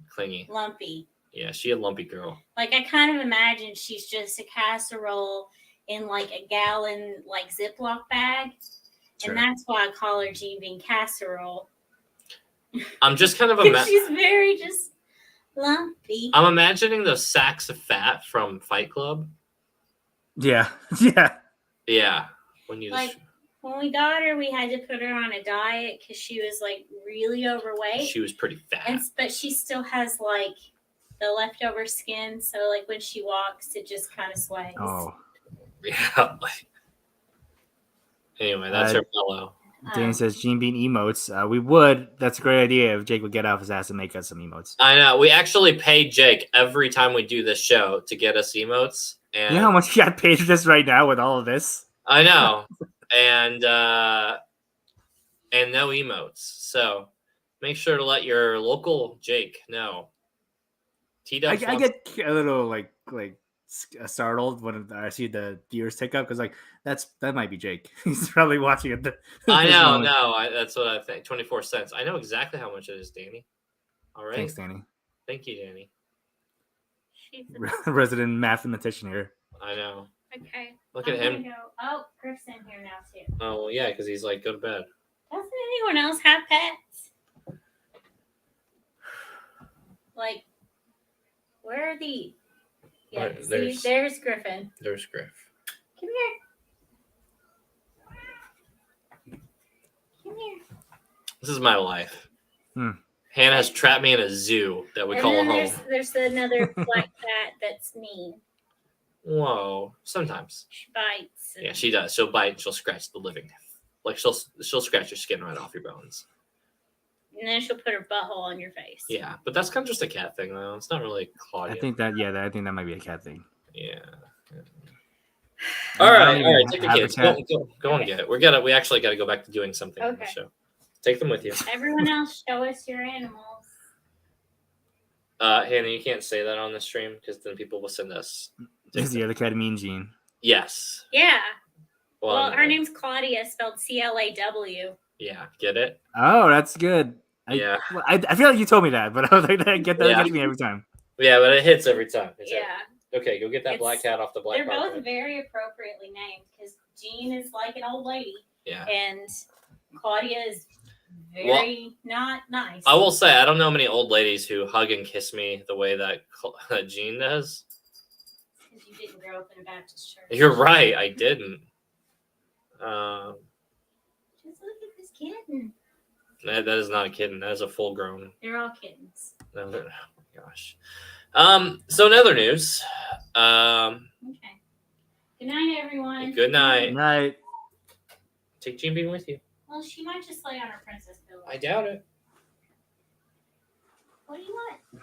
Speaker 2: clingy,
Speaker 3: lumpy.
Speaker 2: Yeah, she a lumpy girl.
Speaker 3: Like I kind of imagine she's just a casserole in like a gallon like Ziploc bag. Sure. And that's why I call her Jean Bean Casserole.
Speaker 2: I'm just kind of
Speaker 3: she's very just lumpy.
Speaker 2: I'm imagining those sacks of fat from Fight Club.
Speaker 1: Yeah.
Speaker 2: Yeah.
Speaker 3: When we got her, we had to put her on a diet because she was like really overweight.
Speaker 2: She was pretty fat.
Speaker 3: But she still has like the leftover skin. So like when she walks, it just kind of sways.
Speaker 1: Oh.
Speaker 2: Yeah. Anyway, that's her fellow.
Speaker 1: Danny says Jean Bean emotes. That's a great idea if Jake would get off his ass and make us some emotes.
Speaker 2: I know. We actually pay Jake every time we do this show to get us emotes. And
Speaker 1: you know how much he got paid for this right now with all of this?
Speaker 2: I know. and no emotes. So make sure to let your local Jake know.
Speaker 1: I get a little like startled when I see the viewers tick up because that might be Jake. He's probably watching it.
Speaker 2: I know, no, that's what I think. 24 cents. I know exactly how much it is, Danny. All right.
Speaker 1: Thanks, Danny.
Speaker 2: Thank you, Danny.
Speaker 1: Resident mathematician here.
Speaker 2: I know.
Speaker 3: Okay.
Speaker 2: Look at him.
Speaker 3: Oh, Griff's in here now too.
Speaker 2: Oh well, yeah, because he's like, go to bed.
Speaker 3: Doesn't anyone else have pets? Like, where are the? Yeah,
Speaker 2: right,
Speaker 3: there's Griffin.
Speaker 2: There's Griff.
Speaker 3: Come here. Come here.
Speaker 2: This is my life. Hannah has trapped me in a zoo that we call a home.
Speaker 3: There's another black cat that's mean.
Speaker 2: Whoa. Sometimes.
Speaker 3: She bites.
Speaker 2: Yeah, she does. She'll bite and she'll scratch the living. Like she'll scratch your skin right off your bones.
Speaker 3: And then she'll put her butthole on your face.
Speaker 2: Yeah, but that's kind of just a cat thing, though. It's not really Claudia.
Speaker 1: I think that might be a cat thing.
Speaker 2: Yeah. All right. Take the kids. Go and get it. We actually got to go back to doing something on the show. Take them with you.
Speaker 3: Everyone else, show us your animals.
Speaker 2: Hannah, you can't say that on the stream because then people will send us.
Speaker 1: Is the other cat mean Jean?
Speaker 2: Yes.
Speaker 3: Yeah. Well, her name's Claudia, spelled CLAW.
Speaker 2: Yeah, get it?
Speaker 1: Oh, that's good.
Speaker 2: Yeah.
Speaker 1: I feel like you told me that, but I was like, I get that getting me every time.
Speaker 2: Yeah, but it hits every time.
Speaker 3: Yeah.
Speaker 2: Okay, go get that black cat off the black
Speaker 3: carpet.
Speaker 2: carpet.
Speaker 3: They're both very appropriately named because Jean is like an old lady.
Speaker 2: Yeah.
Speaker 3: And Claudia is very not nice.
Speaker 2: I will say, I don't know many old ladies who hug and kiss me the way that Jean does.
Speaker 3: Because you didn't grow up in a Baptist church.
Speaker 2: You're right, I didn't.
Speaker 3: Just look at this kitten.
Speaker 2: That is not a kitten. That is a full grown.
Speaker 3: They're all kittens.
Speaker 2: Oh my gosh. So in other news.
Speaker 3: Okay. Good night, everyone.
Speaker 2: Good night.
Speaker 1: Good night.
Speaker 2: Take Jean Bean with you.
Speaker 3: Well, she might just lay on her princess pillow.
Speaker 2: I doubt it.
Speaker 3: What do you want?
Speaker 2: Do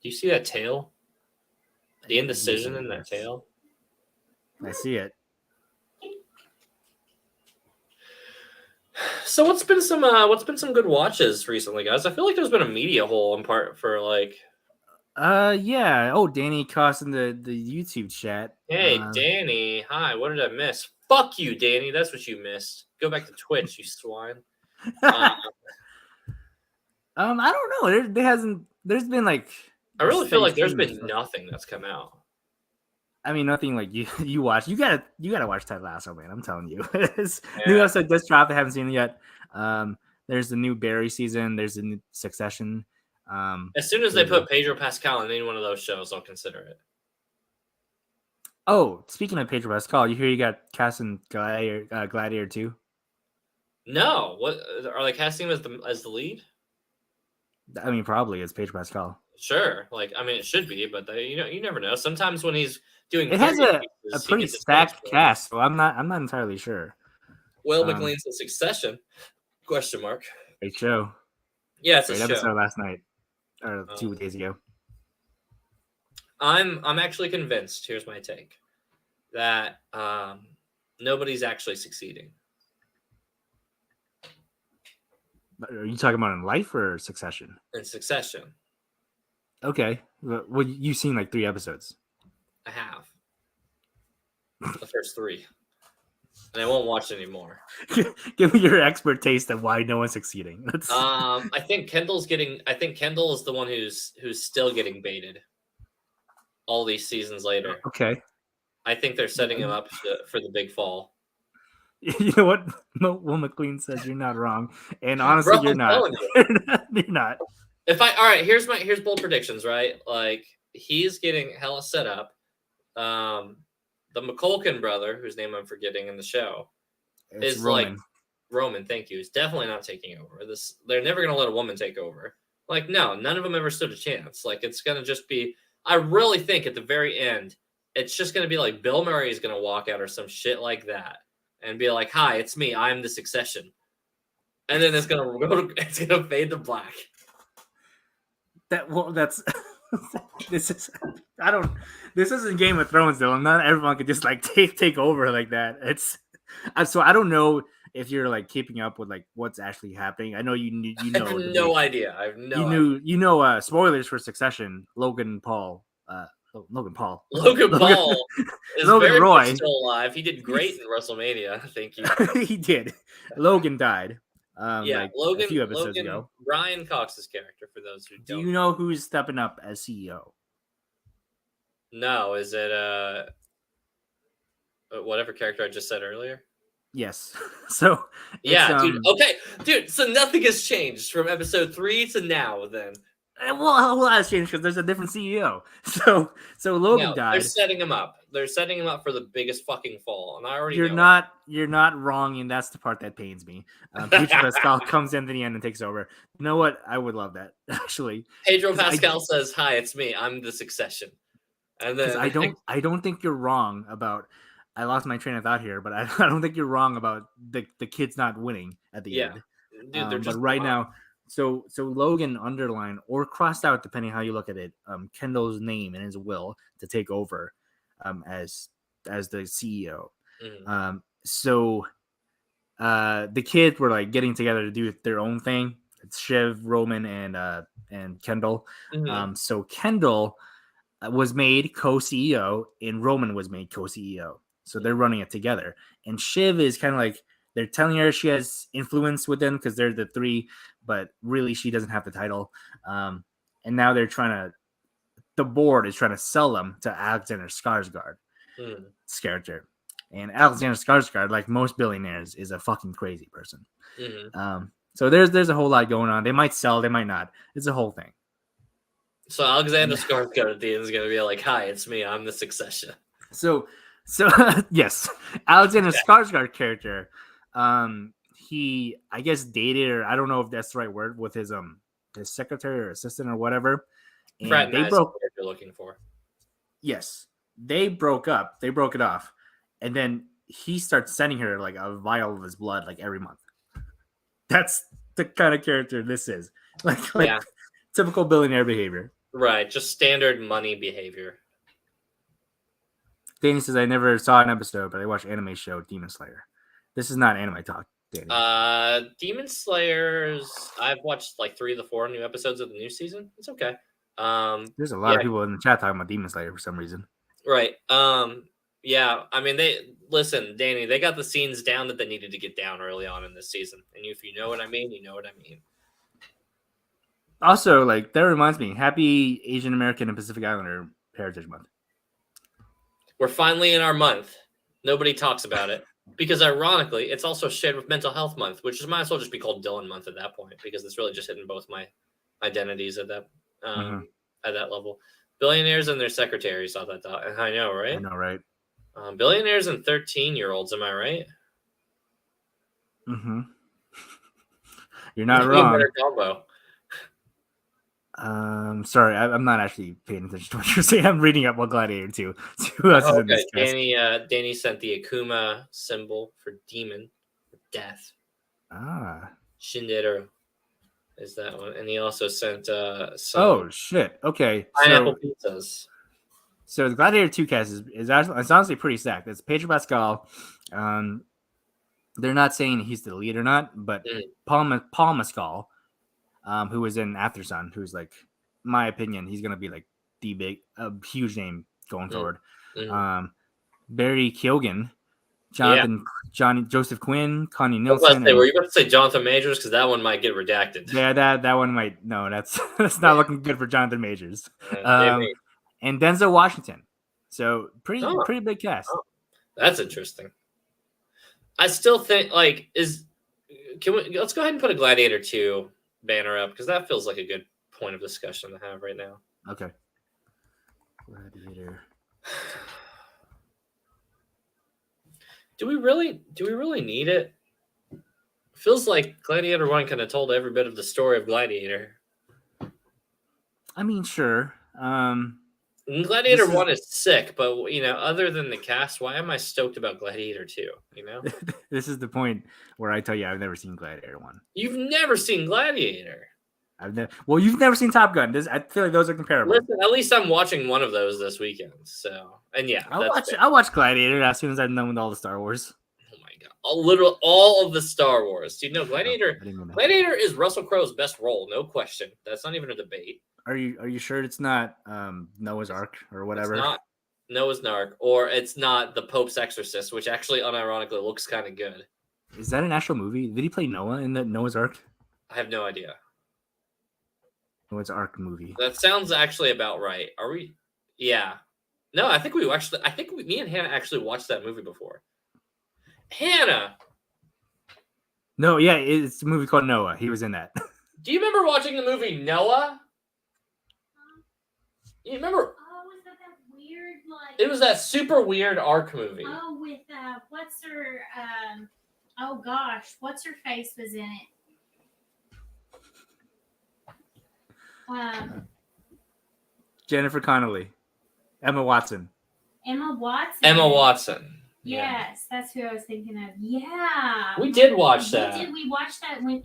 Speaker 2: you see that tail? The indecision in that tail?
Speaker 1: I see it.
Speaker 2: So what's been some good watches recently, guys? I feel like there's been a media hole in part for like.
Speaker 1: Yeah. Oh, Danny Cost in the YouTube chat.
Speaker 2: Hey, Danny. Hi. What did I miss? Fuck you, Danny. That's what you missed. Go back to Twitch, you swine.
Speaker 1: I don't know. There's been like.
Speaker 2: I really feel like there's been nothing that's come out.
Speaker 1: I mean, nothing like you watch. You gotta watch Ted Lasso, man. I'm telling you. New episode just dropped. I haven't seen it yet. There's the new Barry season. There's a new Succession.
Speaker 2: As soon as they put Pedro Pascal in any one of those shows, I'll consider it.
Speaker 1: Oh, speaking of Pedro Pascal, you got cast in Gladiator 2?
Speaker 2: No, what are they casting him as the lead?
Speaker 1: I mean, probably it's Pedro Pascal.
Speaker 2: Sure. Like, I mean, it should be, but you never know. Sometimes when he's doing
Speaker 1: It has
Speaker 2: period
Speaker 1: a
Speaker 2: pieces, he
Speaker 1: pretty
Speaker 2: gets his face
Speaker 1: stacked
Speaker 2: blown.
Speaker 1: cast, so I'm not entirely sure.
Speaker 2: Will McLean's in Succession? Question mark.
Speaker 1: Great show.
Speaker 2: Yeah, it's
Speaker 1: Great
Speaker 2: a show.
Speaker 1: episode last night or 2 days ago.
Speaker 2: I'm actually convinced. Here's my take that nobody's actually succeeding.
Speaker 1: Are you talking about in life or Succession?
Speaker 2: In Succession.
Speaker 1: Okay. Well, you've seen like 3 episodes.
Speaker 2: I have. The first 3. And I won't watch anymore.
Speaker 1: Give me your expert taste of why no one's succeeding.
Speaker 2: I think Kendall is the one who's still getting baited all these seasons later.
Speaker 1: Okay.
Speaker 2: I think they're setting him up for the big fall.
Speaker 1: You know what? Will McLean says you're not wrong, and honestly, you're not. You're not.
Speaker 2: All right, here's bold predictions. Right, like he's getting hella set up. The McCulkin brother, whose name I'm forgetting in the show, is
Speaker 1: Roman.
Speaker 2: like Roman. Thank you. Is definitely not taking over. They're never gonna let a woman take over. Like, no, none of them ever stood a chance. Like, it's gonna just be. I really think at the very end, it's just gonna be like Bill Murray is gonna walk out or some shit like that. And be like, "Hi, it's me. I'm the Succession," and then it's gonna fade to black.
Speaker 1: That's this isn't Game of Thrones though. Not everyone could just like take over like that. So I don't know if you're like keeping up with like what's actually happening. I know you know.
Speaker 2: I have no idea. I have no. idea.
Speaker 1: Spoilers for Succession. Logan Paul
Speaker 2: Logan Paul is
Speaker 1: Logan
Speaker 2: very
Speaker 1: Roy.
Speaker 2: much still alive. He did great in WrestleMania. Thank you.
Speaker 1: He did. Logan died.
Speaker 2: Logan.
Speaker 1: A few episodes ago.
Speaker 2: Brian Cox's character. For those who don't.
Speaker 1: Do you know who's stepping up as CEO?
Speaker 2: No, is it whatever character I just said earlier?
Speaker 1: Yes. So
Speaker 2: yeah, dude. Okay, dude. So nothing has changed from episode 3 to now. Then.
Speaker 1: Well, a lot has changed because there's a different CEO. So Logan died.
Speaker 2: They're setting him up. They're setting him up for the biggest fucking fall, and I already.
Speaker 1: You're not wrong, and that's the part that pains me. Pedro Pascal comes in at the end and takes over. You know what? I would love that actually.
Speaker 2: Pedro Pascal says, "Hi, it's me. I'm the Succession," and then
Speaker 1: I don't think you're wrong about. I lost my train of thought here, but I don't think you're wrong about the kids not winning at the end.
Speaker 2: Dude, they're just
Speaker 1: but right now. So Logan underlined or crossed out, depending how you look at it, Kendall's name in his will to take over as the CEO.
Speaker 2: Mm-hmm.
Speaker 1: The kids were like getting together to do their own thing. It's Shiv, Roman, and Kendall.
Speaker 2: Mm-hmm.
Speaker 1: So Kendall was made co-CEO and Roman was made co-CEO. So they're running it together. And Shiv is kind of like they're telling her she has influence with them because they're the 3. But really, she doesn't have the title. And now the board is trying to sell them to Alexander Skarsgård's character. And Alexander Skarsgård, like most billionaires, is a fucking crazy person.
Speaker 2: Mm-hmm.
Speaker 1: So there's a whole lot going on. They might sell, they might not. It's a whole thing.
Speaker 2: So Alexander Skarsgård at the end is going to be like, "Hi, it's me. I'm the Succession."
Speaker 1: So yes, Alexander Skarsgård character. He, I guess, dated, or I don't know if that's the right word, with his secretary or assistant or whatever. And they broke.
Speaker 2: What you're looking for.
Speaker 1: Yes, they broke up. They broke it off, and then he starts sending her like a vial of his blood like every month. That's the kind of character this is. Like typical billionaire behavior.
Speaker 2: Right, just standard money behavior.
Speaker 1: Danny says, "I never saw an episode, but I watched anime show Demon Slayer." This is not anime talk.
Speaker 2: Demon Slayers. I've watched like 3 of the 4 new episodes of the new season. It's okay.
Speaker 1: There's a lot of people in the chat talking about Demon Slayer for some reason.
Speaker 2: Right. Yeah. I mean, Danny. They got the scenes down that they needed to get down early on in this season. And if you know what I mean, you know what I mean.
Speaker 1: Also, like that reminds me, Happy Asian American and Pacific Islander Heritage Month.
Speaker 2: We're finally in our month. Nobody talks about it. Because ironically, it's also shared with Mental Health Month, which might as well just be called Dylan Month at that point, because it's really just hitting both my identities at that at that level. Billionaires and their secretaries. I know, right?
Speaker 1: I know, right?
Speaker 2: Billionaires and 13-year-olds. Am I right?
Speaker 1: Mm-hmm. You're not wrong.
Speaker 2: Better combo.
Speaker 1: Sorry, I'm not actually paying attention to what you're saying. I'm reading up on Gladiator 2. Who else is in this cast?
Speaker 2: Danny sent the Akuma symbol for demon, for death. Shinderu is that one, and he also sent some.
Speaker 1: Oh shit! Okay,
Speaker 2: pineapple pizzas.
Speaker 1: So the Gladiator 2 cast is actually, it's honestly pretty stacked. It's Pedro Pascal. They're not saying he's the lead or not, but Paul Mescal, who was in After Sun, who's like, in my opinion, he's gonna be like the huge name going forward. Barry Keoghan, Joseph Quinn, Connie Nielsen.
Speaker 2: Were you about to say Jonathan Majors? Because that one might get redacted.
Speaker 1: Yeah, that one might. No, that's not looking good for Jonathan Majors. And Denzel Washington. So pretty big cast.
Speaker 2: Oh, that's interesting. I still think let's go ahead and put a Gladiator 2 banner up because that feels like a good point of discussion to have right now.
Speaker 1: Okay. Gladiator.
Speaker 2: Do we really need it? Feels like Gladiator 1 kind of told every bit of the story of Gladiator.
Speaker 1: I mean, sure.
Speaker 2: Gladiator 1 is sick, but other than the cast, why am I stoked about Gladiator 2?
Speaker 1: This is the point where I tell you I've never seen Gladiator 1.
Speaker 2: You've never seen Gladiator.
Speaker 1: You've never seen Top Gun. I feel like those are comparable.
Speaker 2: Listen, at least I'm watching one of those this weekend. So, and yeah,
Speaker 1: I'll watch Gladiator as soon as I'm done with all the Star Wars.
Speaker 2: Oh my god, all of the Star Wars. Do you know Gladiator? Gladiator is Russell Crowe's best role, no question. That's not even a debate.
Speaker 1: Are you sure it's not Noah's Ark or whatever?
Speaker 2: It's not Noah's Ark, or it's not The Pope's Exorcist, which actually unironically looks kind of good.
Speaker 1: Is that an actual movie? Did he play Noah in the Noah's Ark?
Speaker 2: I have no idea.
Speaker 1: Noah's Ark movie.
Speaker 2: That sounds actually about right. Are we? Yeah. No, I think me and Hannah actually watched that movie before. Hannah.
Speaker 1: No, yeah, it's a movie called Noah. He was in that.
Speaker 2: Do you remember watching the movie Noah? You remember?
Speaker 3: Oh, was that weird?
Speaker 2: It was that super weird Ark movie.
Speaker 3: Oh, with what's her? Oh gosh, what's her face was in it?
Speaker 1: Jennifer Connelly, Emma Watson.
Speaker 3: Emma Watson. Yes, that's who I was thinking of. Yeah,
Speaker 2: we did watch that.
Speaker 3: We watched that when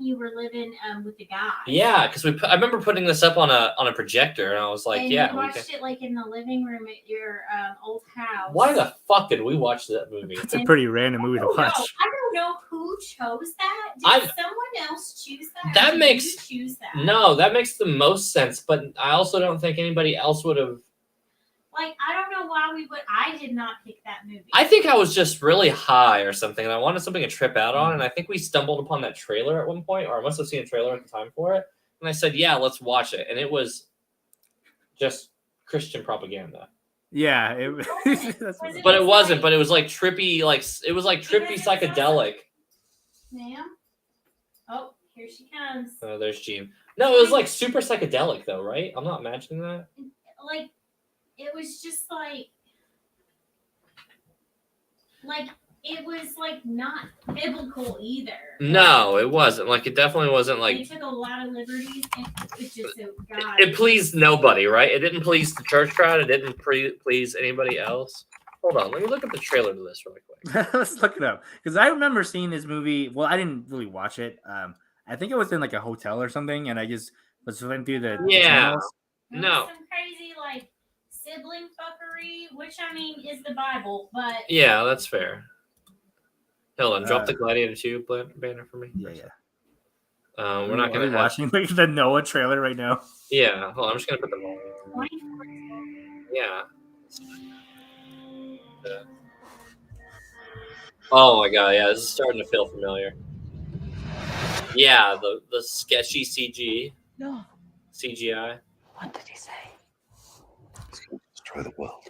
Speaker 3: you were living with the guy.
Speaker 2: Yeah, because I remember putting this up on a projector, and I was like,
Speaker 3: we watched it like in the living room at your old house.
Speaker 2: Why the fuck did we watch that movie?
Speaker 1: It's a pretty random movie to watch.
Speaker 3: I don't know who chose that. Did someone else choose that?
Speaker 2: That makes
Speaker 3: you choose that?
Speaker 2: No, that makes the most sense. But I also don't think anybody else would have.
Speaker 3: Like, I don't know why we would. I did not pick that movie.
Speaker 2: I think I was just really high or something, and I wanted something to trip out on. And I think we stumbled upon that trailer at one point, or I must have seen a trailer at the time for it. And I said, "Yeah, let's watch it." And it was just Christian propaganda.
Speaker 1: Yeah,
Speaker 2: but it wasn't. But it was like trippy, psychedelic.
Speaker 3: Ma'am. Oh, here she comes.
Speaker 2: Oh, there's Jean. No, it was like super psychedelic, though, right? I'm not imagining that.
Speaker 3: Like. It was just like it was like not biblical either.
Speaker 2: No, it wasn't. Like it definitely wasn't like.
Speaker 3: They took a lot of liberties. And it just
Speaker 2: it pleased nobody, right? It didn't please the church crowd. It didn't please anybody else. Hold on, let me look at the trailer to this really quick.
Speaker 1: Let's look it up because I remember seeing this movie. Well, I didn't really watch it. I think it was in like a hotel or something, and I just was flipping through the channels.
Speaker 2: No,
Speaker 3: some crazy like. Sibling fuckery, which I mean is the Bible, but
Speaker 2: yeah, that's fair. Hold on, drop the Gladiator 2 banner for me.
Speaker 1: Yeah.
Speaker 2: We're not going to
Speaker 1: watching the Noah trailer right now.
Speaker 2: Yeah, hold on, I'm just going to put them on. Yeah. Oh my god, yeah, this is starting to feel familiar. Yeah, the sketchy CGI.
Speaker 4: What did he say?
Speaker 5: Destroy the world.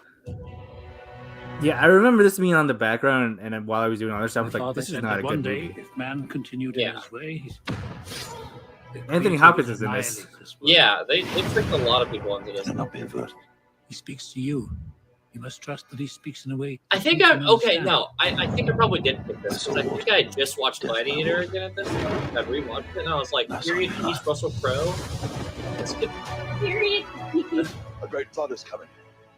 Speaker 1: Yeah, I remember this being on the background, and while I was doing other stuff, I was like, "This is not a good movie."
Speaker 5: If man continued in his way,
Speaker 1: Anthony Hopkins is in this.
Speaker 2: Yeah, they tricked a lot of people into this.
Speaker 5: Cannot be averted.
Speaker 4: He speaks to you.
Speaker 5: You must trust that he speaks in a way.
Speaker 2: I think I think I probably did pick this because I think I just watched Gladiator again at this point. I rewatched it and I was like, period piece Russell Crowe.
Speaker 3: Period.
Speaker 4: A great flood is coming.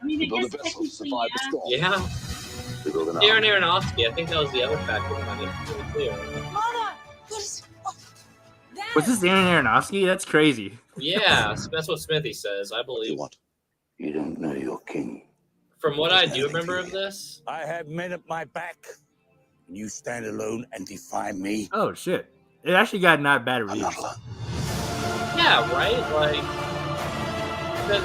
Speaker 3: I mean,
Speaker 4: We
Speaker 3: I
Speaker 4: build a
Speaker 3: guess
Speaker 4: vessel to
Speaker 3: technically,
Speaker 4: survive the
Speaker 3: yeah.
Speaker 4: storm.
Speaker 2: Yeah,
Speaker 4: We build an
Speaker 2: Darren
Speaker 4: army.
Speaker 2: Aronofsky. I think that was the other factor behind it too.
Speaker 6: Mama, Dad.
Speaker 1: Was this Aaron Aronofsky? That's crazy.
Speaker 2: Yeah, that's what Smithy says. I
Speaker 4: What do you
Speaker 2: believe.
Speaker 4: want? You don't know your king.
Speaker 2: From what I do remember of this,
Speaker 7: I have men at my back. And you stand alone and defy me.
Speaker 1: Oh shit! It actually got not bad
Speaker 4: I'm
Speaker 1: reviews.
Speaker 4: not alone.
Speaker 2: yeah, right. Like, I think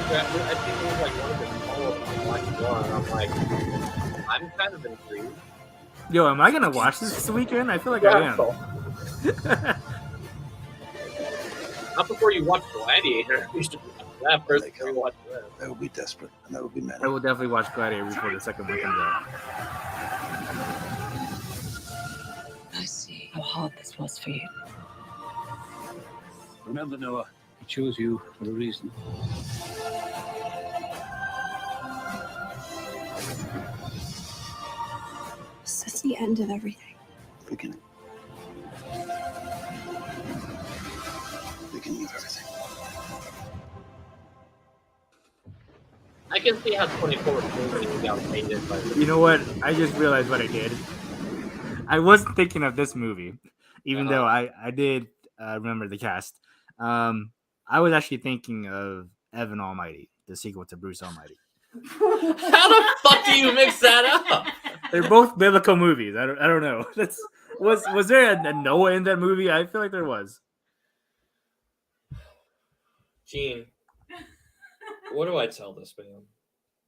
Speaker 2: it was like one of the follow-ups on Black Swan, and I'm like, I'm kind of intrigued.
Speaker 1: Yo, am I gonna watch this weekend? I feel like I am.
Speaker 2: Not before you watch Gladiator. You should watch that first before you watch that.
Speaker 4: They will be desperate, and there will be men.
Speaker 1: I will definitely watch Gladiator before the second one comes out.
Speaker 6: I see how hard this was for you.
Speaker 5: Remember, Noah, he chose you for a reason.
Speaker 6: Is this the end of everything?
Speaker 4: Beginning. Beginning of everything.
Speaker 2: I can see how 2014 got outdated, but
Speaker 1: You know what? I just realized what I did. I wasn't thinking of this movie, even though I did remember the cast. I was actually thinking of Evan Almighty, the sequel to Bruce Almighty.
Speaker 2: how the fuck do you mix that up?
Speaker 1: They're both biblical movies. I don't know. Was there a Noah in that movie? I feel like there was.
Speaker 2: Gene, what do I tell this man?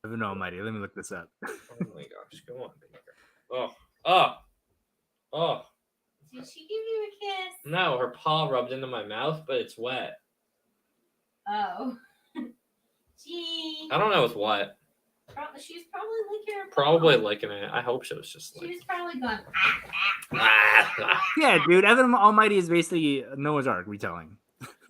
Speaker 1: Evan Almighty. Let me look this up.
Speaker 2: Oh my gosh, come on, baby. Oh.
Speaker 3: Did she give you a kiss?
Speaker 2: No, her paw rubbed into my mouth, but it's wet.
Speaker 3: Oh. Gee.
Speaker 2: I don't know with what.
Speaker 3: She was probably licking her paw.
Speaker 2: Probably licking it. I hope she was just
Speaker 3: She
Speaker 2: like.
Speaker 3: was probably going,
Speaker 1: Yeah, dude. Evan Almighty is basically Noah's Ark retelling.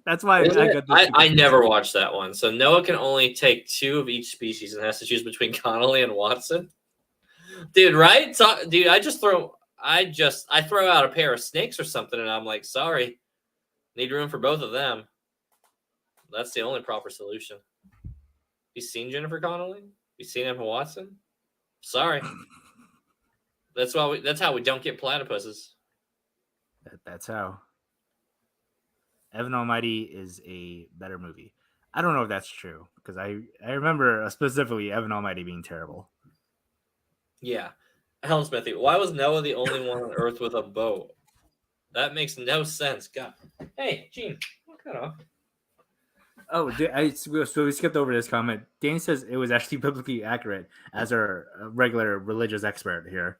Speaker 1: That's why I got this.
Speaker 2: I never watched that one. So Noah can only take 2 of each species and has to choose between Connolly and Watson. Dude, right? So, dude, I throw out a pair of snakes or something, and I'm like, sorry, need room for both of them. That's the only proper solution. You seen Jennifer Connelly? You seen Emma Watson? Sorry. That's how we don't get platypuses.
Speaker 1: That's how. Evan Almighty is a better movie. I don't know if that's true because I remember specifically Evan Almighty being terrible.
Speaker 2: Yeah. Helen Smithy, why was Noah the only one on Earth with a boat? That makes no sense. God. Hey, Gene, look that off.
Speaker 1: Oh, so we skipped over this comment. Danny says it was actually biblically accurate as our regular religious expert here.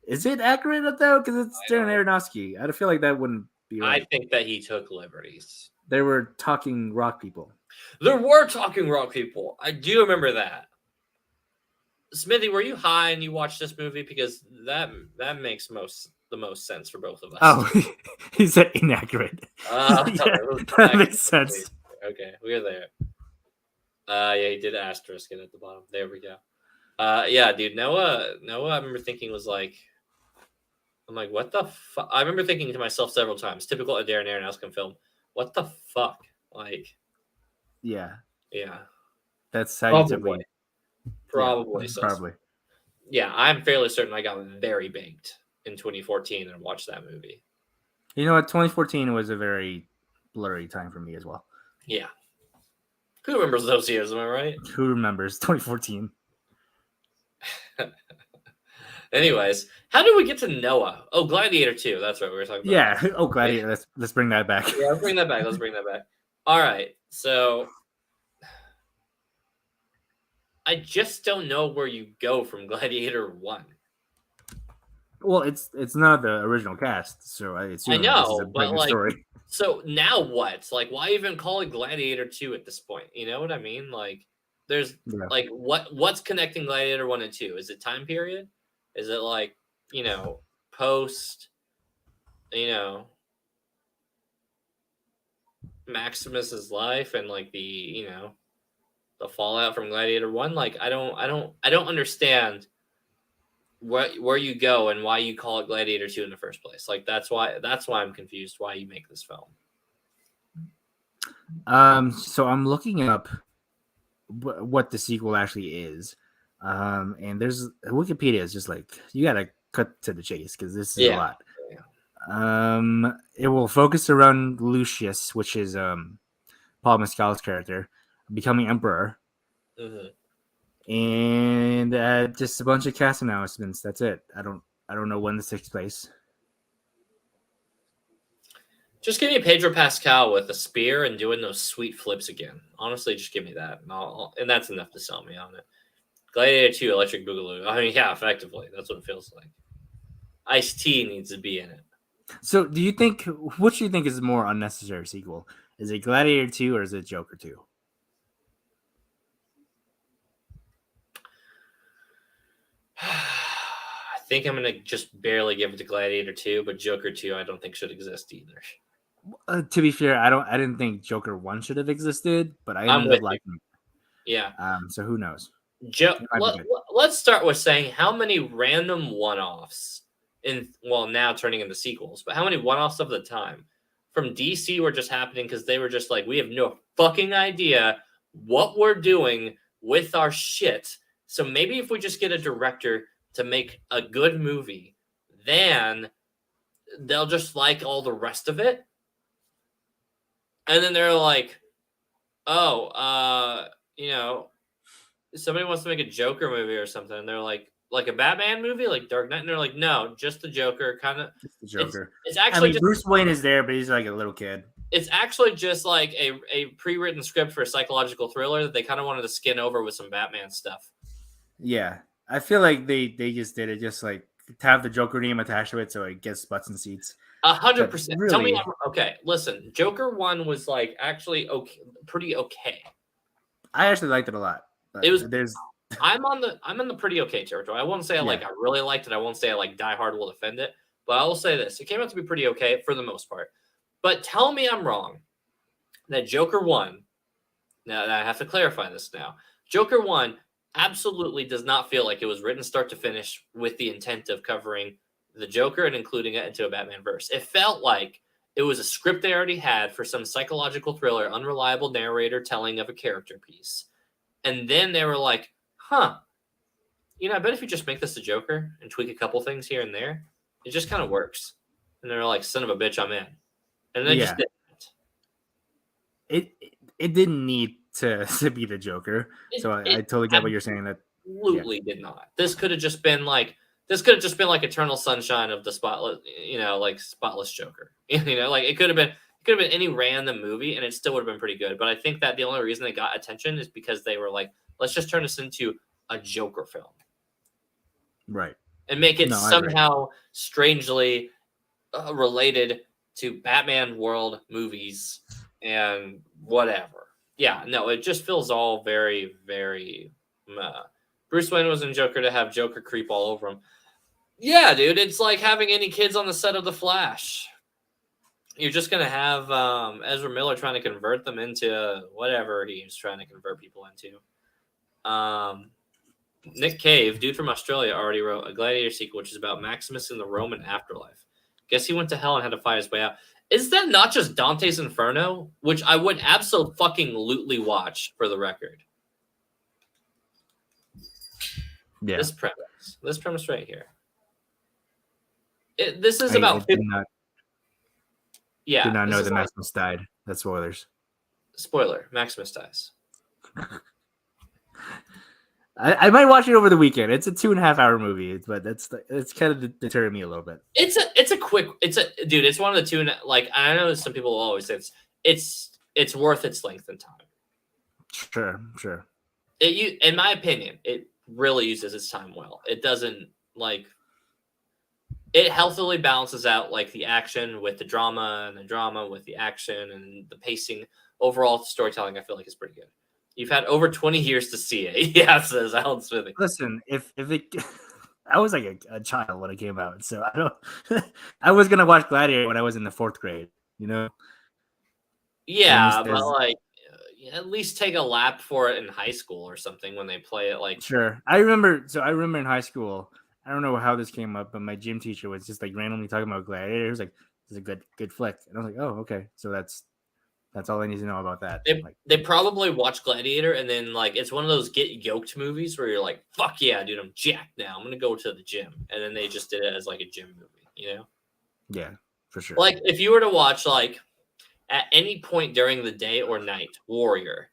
Speaker 1: Is it accurate though? Because it's Darren Aronofsky. I feel like that wouldn't be right.
Speaker 2: I think that he took liberties.
Speaker 1: They were talking rock people.
Speaker 2: There were talking rock people. I do remember that. Smithy, were you high and you watched this movie? Because that makes the most sense for both of us.
Speaker 1: Oh, he said inaccurate. Yeah, that makes sense.
Speaker 2: Okay, we're there. Yeah, he did asterisk it at the bottom. There we go. Yeah, dude, Noah, I remember thinking was like, I'm like, what the fuck? I remember thinking to myself several times, typical Darren Aronofsky film, what the fuck? Like,
Speaker 1: yeah. That's how
Speaker 2: probably.
Speaker 1: you typically.
Speaker 2: Probably.
Speaker 1: Yeah, probably.
Speaker 2: Yeah, I'm fairly certain I got very baked in 2014 and watched that movie.
Speaker 1: You know what? 2014 was a very blurry time for me as well.
Speaker 2: Yeah. Who remembers those years? Am I right?
Speaker 1: Who remembers 2014?
Speaker 2: Anyways, how did we get to Noah? Oh, Gladiator 2. That's right. We were talking about.
Speaker 1: Yeah. Oh, Gladiator. Let's bring that back.
Speaker 2: Yeah, let's bring that back. All right. So I just don't know where you go from Gladiator 1.
Speaker 1: Well, it's not the original cast, so I assume
Speaker 2: know,
Speaker 1: this is a
Speaker 2: but
Speaker 1: brand new
Speaker 2: like,
Speaker 1: story.
Speaker 2: So now what? Like, why even call it Gladiator 2 at this point? You know what I mean? Like, there's like what's connecting Gladiator 1 and 2? Is it time period? Is it like, post, Maximus's life and like the, the fallout from Gladiator 1. Like I don't understand where you go and why you call it Gladiator 2 in the first place. Like that's why I'm confused why you make this film.
Speaker 1: So I'm looking up what the sequel actually is. And there's Wikipedia is just like, you gotta cut to the chase because this is a lot. It will focus around Lucius, which is Paul Mescal's character, becoming emperor, and just a bunch of cast announcements. That's it. I don't know when this takes place.
Speaker 2: Just give me Pedro Pascal with a spear and doing those sweet flips again. Honestly, just give me that, and that's enough to sell me on it. Gladiator 2, Electric Boogaloo. I mean, yeah, effectively, that's what it feels like. Ice-T needs to be in it.
Speaker 1: So, which do you think is a more unnecessary sequel? Is it Gladiator 2 or is it Joker 2?
Speaker 2: I think I'm gonna just barely give it to Gladiator 2, but Joker 2 I don't think should exist either.
Speaker 1: To be fair, I didn't think Joker 1 should have existed, but I ended up liking it.
Speaker 2: Yeah.
Speaker 1: So who knows?
Speaker 2: Let's start with saying how many random one-offs now turning into sequels, but how many one-offs of the time from DC were just happening because they were just like, we have no fucking idea what we're doing with our shit. So maybe if we just get a director to make a good movie, then they'll just like all the rest of it. And then they're like, somebody wants to make a Joker movie or something. And they're like a Batman movie, like Dark Knight. And they're like, no, just the Joker. Just the
Speaker 1: Joker.
Speaker 2: It's actually
Speaker 1: Bruce Wayne is there, but he's like a little kid.
Speaker 2: It's actually just like a pre-written script for a psychological thriller that they kind of wanted to skin over with some Batman stuff.
Speaker 1: Yeah. I feel like they just did it just like to have the Joker name attached to it so it gets butts and seats.
Speaker 2: 100%.
Speaker 1: Really,
Speaker 2: tell me okay. Listen, Joker 1 was like actually pretty okay.
Speaker 1: I actually liked it a lot.
Speaker 2: I'm on the pretty okay territory. I won't say I really liked it. I won't say I like Die Hard will defend it. But I will say this: it came out to be pretty okay for the most part. But tell me I'm wrong. That Joker 1. Now I have to clarify this now. Joker 1 absolutely does not feel like it was written start to finish with the intent of covering the Joker and including it into a Batman verse. It felt like it was a script they already had for some psychological thriller, unreliable narrator telling of a character piece. And then they were like, I bet if you just make this a Joker and tweak a couple things here and there, it just kind of works. And they're like, son of a bitch, I'm in. And they just didn't.
Speaker 1: It didn't need to be the Joker. So I totally get what you're saying. That
Speaker 2: absolutely did not. This could have just been like Eternal Sunshine of the Spotless, like Spotless Joker. Like it could have been any random movie and it still would have been pretty good. But I think that the only reason they got attention is because they were like, let's just turn this into a Joker film.
Speaker 1: Right.
Speaker 2: And make it somehow strangely related to Batman world movies and whatever. Yeah, no, it just feels all very, very Bruce Wayne was in Joker to have Joker creep all over him. Yeah, dude, it's like having any kids on the set of The Flash. You're just going to have Ezra Miller trying to convert them into whatever he's trying to convert people into. Nick Cave, dude from Australia, already wrote a Gladiator sequel, which is about Maximus in the Roman afterlife. Guess he went to hell and had to fight his way out. Is that not just Dante's Inferno? Which I would absolutely watch, for the record.
Speaker 1: Yeah.
Speaker 2: This premise right here. This is about...
Speaker 1: did not know that Maximus died. That's spoilers.
Speaker 2: Spoiler, Maximus dies.
Speaker 1: I might watch it over the weekend. It's a 2.5 hour movie, but it's kind of deterring me a little bit.
Speaker 2: It's one of the two. Like I know some people will always say it's worth its length and time.
Speaker 1: Sure.
Speaker 2: In my opinion, it really uses its time well. It doesn't it healthily balances out like the action with the drama and the drama with the action and the pacing. Overall storytelling, I feel like is pretty good. You've had over 20 years to see it. Yeah, says Alan Smithy.
Speaker 1: Listen, if it, I was like a child when it came out, so I don't. I was gonna watch Gladiator when I was in the 4th grade.
Speaker 2: Yeah, but like, at least take a lap for it in high school or something when they play it. Like,
Speaker 1: Sure. I remember in high school, I don't know how this came up, but my gym teacher was just like randomly talking about Gladiator. He was like, "This is a good flick," and I was like, "Oh, okay." So that's all I need to know about that. Like,
Speaker 2: they probably watch Gladiator and then like it's one of those get yoked movies where you're like, fuck yeah, dude, I'm jacked now. I'm gonna go to the gym. And then they just did it as like a gym movie, you know?
Speaker 1: yeah, for sure.
Speaker 2: Like if you were to watch like at any point during the day or night, Warrior,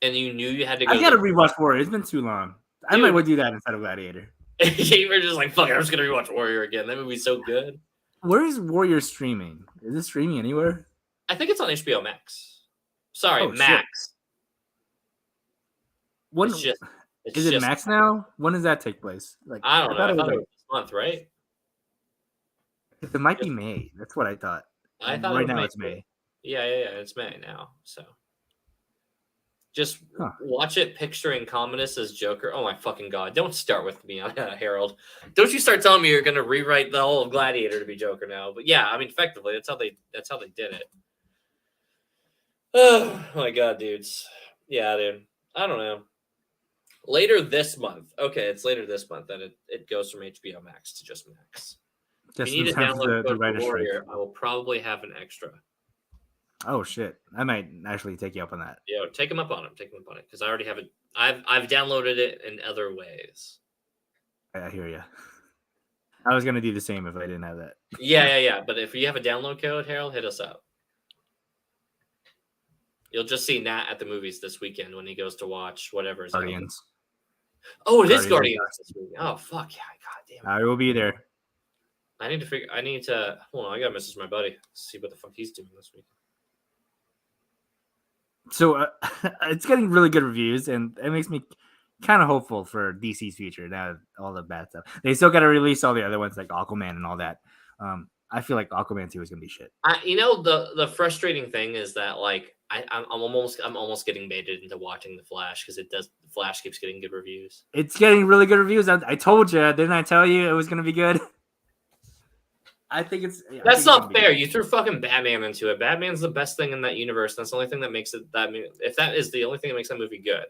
Speaker 2: and you knew you had to go
Speaker 1: I gotta rewatch Warrior. It's been too long. I might do that instead of Gladiator.
Speaker 2: You were just like, fuck it, I'm just gonna rewatch Warrior again. That movie's so good.
Speaker 1: Where is Warrior streaming? Is it streaming anywhere?
Speaker 2: I think it's on HBO Max. Sorry,
Speaker 1: Oh, shit.
Speaker 2: Max.
Speaker 1: When
Speaker 2: It's just,
Speaker 1: is it Max now? When does that take place? Like,
Speaker 2: I don't know. I thought it
Speaker 1: like,
Speaker 2: was this month, right?
Speaker 1: it might be May. That's what I thought.
Speaker 2: I thought
Speaker 1: right
Speaker 2: it was
Speaker 1: now
Speaker 2: May.
Speaker 1: it's May.
Speaker 2: Yeah. It's May now. So just
Speaker 1: Huh.
Speaker 2: watch it picturing Commodus as Joker. Oh my fucking god. Don't start with me on that, Harold. Don't you start telling me you're gonna rewrite the whole Gladiator to be Joker now. But yeah, I mean effectively that's how they did it. Oh my god, dudes. Yeah, dude. I don't know. Later this month. Okay, it's later this month that it goes from HBO Max to just Max. If
Speaker 1: Just
Speaker 2: you need
Speaker 1: in
Speaker 2: to
Speaker 1: terms of
Speaker 2: download
Speaker 1: the
Speaker 2: code for
Speaker 1: writer's strike.
Speaker 2: Warrior, I will probably have an extra.
Speaker 1: Oh shit! I might actually take you up on that.
Speaker 2: Yeah, take them up on it. Take them up on it because I already have it. I've downloaded it in other ways.
Speaker 1: I hear you. I was gonna do the same if I didn't have that.
Speaker 2: Yeah. But if you have a download code, Harold, hit us up. You'll just see Nat at the movies this weekend when he goes to watch whatever is
Speaker 1: Guardians.
Speaker 2: Oh, it is
Speaker 1: Guardians.
Speaker 2: Guardians this weekend. Oh fuck yeah! God damn it.
Speaker 1: I will be there.
Speaker 2: I need to. Hold on, I gotta message my buddy. See what the fuck he's doing this week.
Speaker 1: So it's getting really good reviews, and it makes me kind of hopeful for DC's future. Now all the bad stuff, they still got to release all the other ones like Aquaman and all that. I feel like Aquaman 2 is gonna be shit.
Speaker 2: The frustrating thing is that like I'm almost getting baited into watching the Flash because the Flash keeps getting good reviews.
Speaker 1: It's getting really good reviews. I told you, didn't I tell you it was gonna be good? I think it's.
Speaker 2: That's not fair. You threw fucking Batman into it. Batman's the best thing in that universe. That's the only thing that makes it if that is the only thing that makes that movie good.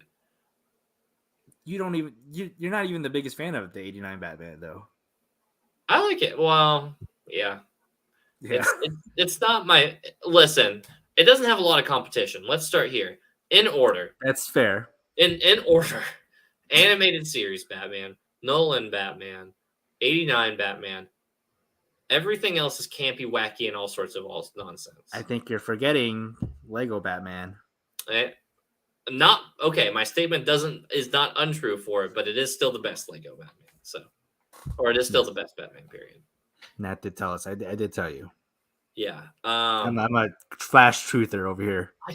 Speaker 1: You don't even. You're not even the biggest fan of the '89 Batman, though.
Speaker 2: I like it. Well, yeah.
Speaker 1: Yeah.
Speaker 2: It's not my. Listen, it doesn't have a lot of competition. Let's start here in order.
Speaker 1: That's fair.
Speaker 2: In order, animated series Batman, Nolan Batman, '89 Batman. Everything else is campy, wacky, and all sorts of nonsense.
Speaker 1: I think you're forgetting Lego Batman.
Speaker 2: Not okay. My statement is not untrue for it, but it is still the best Lego Batman. So, or it is still the best Batman. Period.
Speaker 1: Nat did tell us. I did tell you.
Speaker 2: Yeah.
Speaker 1: I'm a Flash truther over here.
Speaker 2: I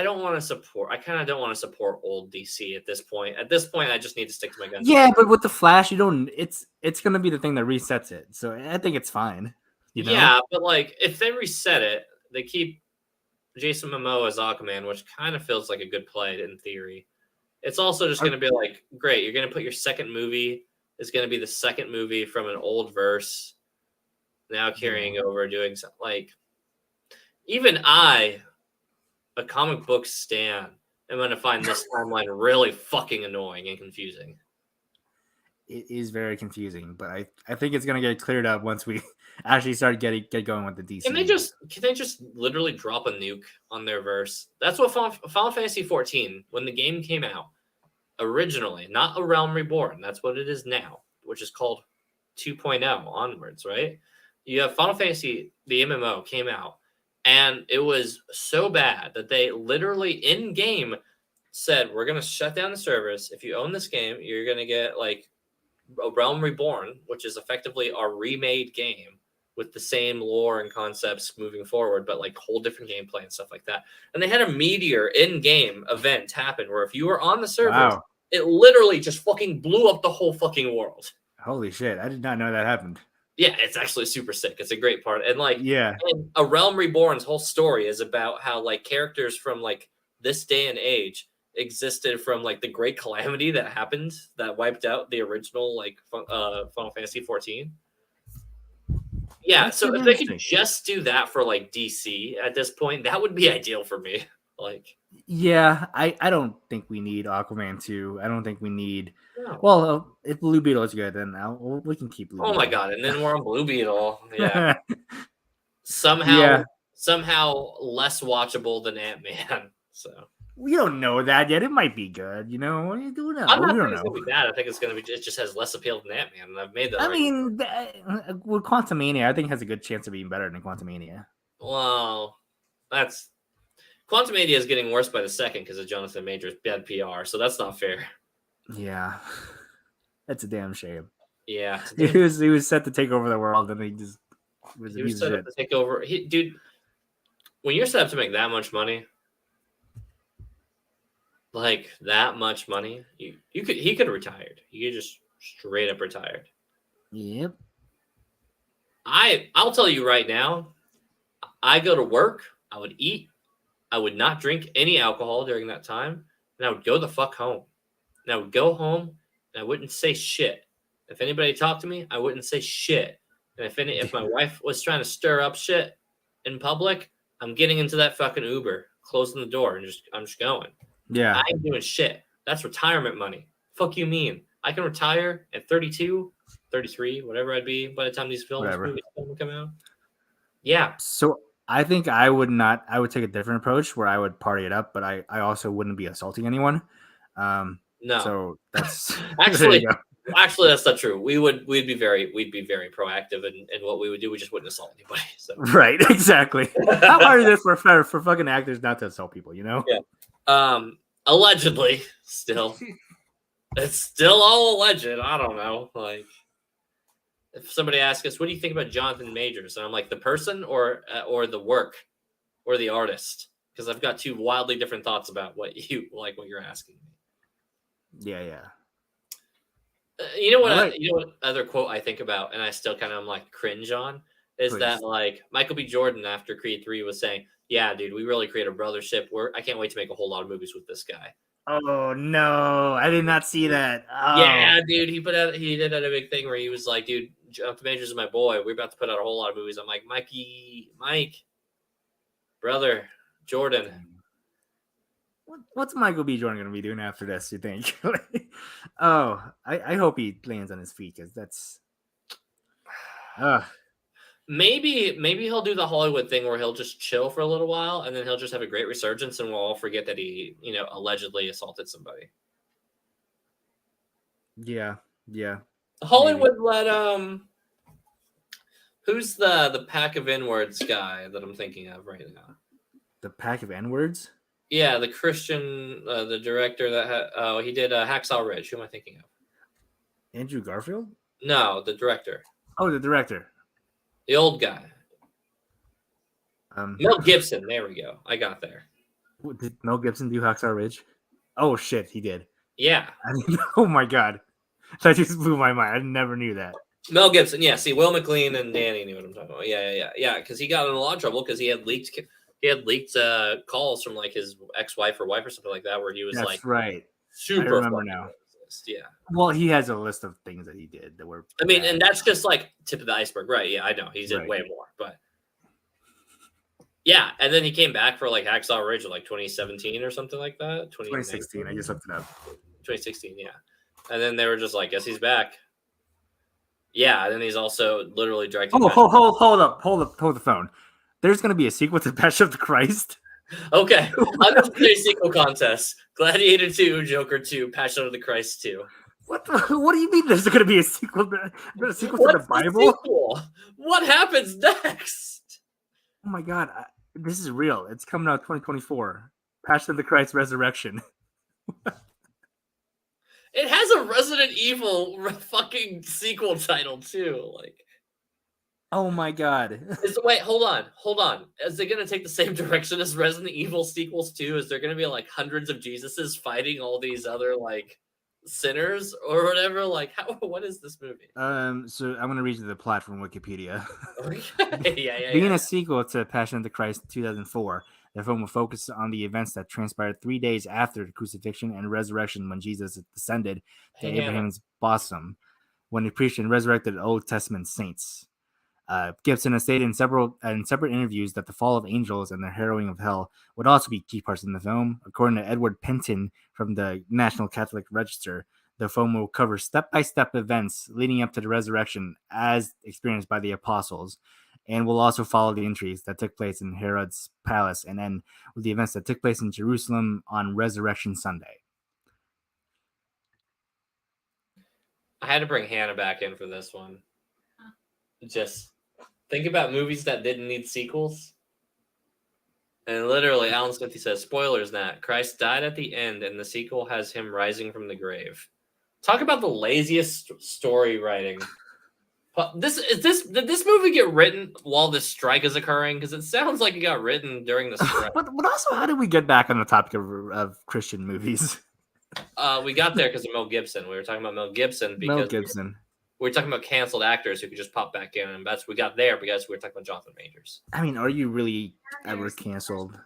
Speaker 2: don't want to support. I kind of don't want to support old DC at this point. At this point, I just need to stick to my guns.
Speaker 1: Yeah, but with the Flash, you don't. It's gonna be the thing that resets it. So I think it's fine. You know?
Speaker 2: Yeah, but like if they reset it, they keep Jason Momoa as Aquaman, which kind of feels like a good play in theory. It's also just going to be like, great, you're going to put your second movie is going to be the second movie from an old verse, now carrying over, doing something like. Even I, a comic book stan, am going to find this timeline really fucking annoying and confusing.
Speaker 1: It is very confusing, but I think it's gonna get cleared up once we actually start get going with the DC.
Speaker 2: Can they just literally drop a nuke on their verse? That's what Final Fantasy 14, when the game came out originally, not A Realm Reborn. That's what it is now, which is called 2.0 onwards, right? You have Final Fantasy, the MMO came out, and it was so bad that they literally in game said, "We're gonna shut down the servers. If you own this game, you're gonna get like A Realm Reborn, which is effectively our remade game with the same lore and concepts moving forward, but like whole different gameplay and stuff like that." And they had a meteor in-game event happen where if you were on the servers, it literally just fucking blew up the whole fucking world.
Speaker 1: Holy shit! I did not know that happened.
Speaker 2: Yeah, it's actually super sick. It's a great part. And like,
Speaker 1: yeah,
Speaker 2: and A Realm Reborn's whole story is about how like characters from like this day and age existed from like the great calamity that happened that wiped out the original like Final Fantasy 14. Yeah,
Speaker 1: that's
Speaker 2: so if they could just do that for like DC at this point, that would be ideal for me. Like,
Speaker 1: Yeah, I don't think we need Aquaman 2. I don't think we need.
Speaker 2: no.
Speaker 1: Well, if Blue Beetle is good, then we can keep Blue
Speaker 2: Oh
Speaker 1: Beetle.
Speaker 2: my god! And then we're on Blue Beetle. Yeah. somehow
Speaker 1: Yeah.
Speaker 2: somehow less watchable than Ant-Man. So
Speaker 1: We don't know that yet. It might be good, you know. We don't
Speaker 2: I'm not
Speaker 1: know.
Speaker 2: saying it's gonna be bad. I think it's gonna be it just has less appeal than Ant-Man, and I've made that.
Speaker 1: I
Speaker 2: argument.
Speaker 1: mean, with Quantumania, I think has a good chance of being better than Quantumania.
Speaker 2: Well, that's Quantumania is getting worse by the second because of Jonathan Majors' bad PR. So that's not fair.
Speaker 1: Yeah, that's a damn shame.
Speaker 2: Yeah,
Speaker 1: He was set to take over the world, and he just was
Speaker 2: he was set up to take over. Dude, when you're set up to make that much money, like that much money, he could have retired. He could just straight up retired.
Speaker 1: Yep.
Speaker 2: I'll tell you right now, I go to work, I would eat, I would not drink any alcohol during that time, and I would go the fuck home. And I would go home and I wouldn't say shit. If anybody talked to me, I wouldn't say shit. And if my wife was trying to stir up shit in public, I'm getting into that fucking Uber, closing the door, and I'm just going.
Speaker 1: Yeah.
Speaker 2: I ain't doing shit. That's retirement money. Fuck you mean? I can retire at 32, 33, whatever I'd be by the time these movies come out. Yeah.
Speaker 1: So I think I would take a different approach where I would party it up, but I also wouldn't be assaulting anyone.
Speaker 2: No.
Speaker 1: So that's
Speaker 2: actually that's not true. We'd be very proactive in what we would do. We just wouldn't assault anybody. So
Speaker 1: right, exactly. How hard is it for fucking actors not to assault people, you know?
Speaker 2: Yeah. Allegedly, still. It's still all alleged. I don't know. Like, if somebody asks us, what do you think about Jonathan Majors? And I'm like, the person or the work or the artist? Because I've got two wildly different thoughts about what you're asking me.
Speaker 1: Yeah.
Speaker 2: You know what other quote I think about, and I still kind of like cringe on, is
Speaker 1: Please.
Speaker 2: that like Michael B. Jordan after Creed 3 was saying, yeah, dude, we really create a brothership. I can't wait to make a whole lot of movies with this guy.
Speaker 1: Oh no, I did not see that. Oh.
Speaker 2: Yeah, dude, he did a big thing where he was like, dude, Jonathan Majors is my boy. We're about to put out a whole lot of movies. I'm like, Mike, brother, Jordan.
Speaker 1: What's Michael B. Jordan going to be doing after this, you think? I hope he lands on his feet, because that's...
Speaker 2: Maybe he'll do the Hollywood thing where he'll just chill for a little while, and then he'll just have a great resurgence, and we'll all forget that he, allegedly assaulted somebody.
Speaker 1: Yeah.
Speaker 2: Hollywood let who's the Pack of N-Words guy that I'm thinking of right now?
Speaker 1: The Pack of N-Words?
Speaker 2: Yeah, the Christian, the director that he did Hacksaw Ridge. Who am I thinking of?
Speaker 1: Andrew Garfield?
Speaker 2: No, the director.
Speaker 1: Oh, the director.
Speaker 2: The old guy. Mel Gibson. There we go. I got there.
Speaker 1: Did Mel Gibson do Hacksaw Ridge? Oh shit, he did.
Speaker 2: Yeah.
Speaker 1: Oh my god, that just blew my mind. I never knew that.
Speaker 2: Mel Gibson. Yeah. See, Will McLean and Danny knew what I'm talking about. Yeah. Because he got in a lot of trouble because he had leaked calls from like his ex-wife or wife or something like that, where he was
Speaker 1: That's
Speaker 2: like,
Speaker 1: right.
Speaker 2: super.
Speaker 1: I remember now.
Speaker 2: Yeah.
Speaker 1: Well, he has a list of things that he did that were.
Speaker 2: I mean, and that's just like tip of the iceberg, right? Yeah, I know he did way more, but yeah. And then he came back for like Hacksaw Ridge in like 2017 or something like that.
Speaker 1: 2016. I just looked it up.
Speaker 2: 2016, yeah. And then they were just like, "Guess he's back." Yeah, and then he's also literally directing.
Speaker 1: Oh, hold up, hold the phone. There's going to be a sequel to Passion of the Christ.
Speaker 2: Okay, unnecessary sequel contest: Gladiator 2, Joker 2, Passion of the Christ 2.
Speaker 1: What do you mean? There's going to be a sequel? To the Bible?
Speaker 2: What happens next?
Speaker 1: Oh my god, this is real. It's coming out 2024. Passion of the Christ Resurrection.
Speaker 2: It has a Resident Evil fucking sequel title too. Like,
Speaker 1: oh my god.
Speaker 2: Wait, hold on. Is it gonna take the same direction as Resident Evil sequels too? Is there gonna be like hundreds of Jesuses fighting all these other like sinners or whatever? Like, what is this movie?
Speaker 1: So I'm gonna read you the plot from Wikipedia.
Speaker 2: Okay. Yeah.
Speaker 1: Being a sequel to Passion of the Christ 2004, the film will focus on the events that transpired 3 days after the crucifixion and resurrection, when Jesus descended to Abraham's bosom, when he preached and resurrected Old Testament saints. Gibson has stated in separate interviews that the fall of angels and the harrowing of hell would also be key parts in the film. According to Edward Penton from the National Catholic Register, the film will cover step-by-step events leading up to the resurrection as experienced by the apostles, and will also follow the intrigues that took place in Herod's palace and end with the events that took place in Jerusalem on Resurrection Sunday.
Speaker 2: I had to bring Hannah back in for this one. Just think about movies that didn't need sequels. And literally, Alan Smithy says, spoilers, Nat. Christ died at the end, and the sequel has him rising from the grave. Talk about the laziest story writing. Did this movie get written while the strike is occurring? Because it sounds like it got written during the strike.
Speaker 1: But also, how did we get back on the topic of Christian movies?
Speaker 2: We got there because of Mel Gibson. We were talking about Mel Gibson because
Speaker 1: Mel Gibson.
Speaker 2: we were talking about canceled actors who could just pop back in, and we got there because we were talking about Jonathan Majors.
Speaker 1: I mean, are you really ever canceled?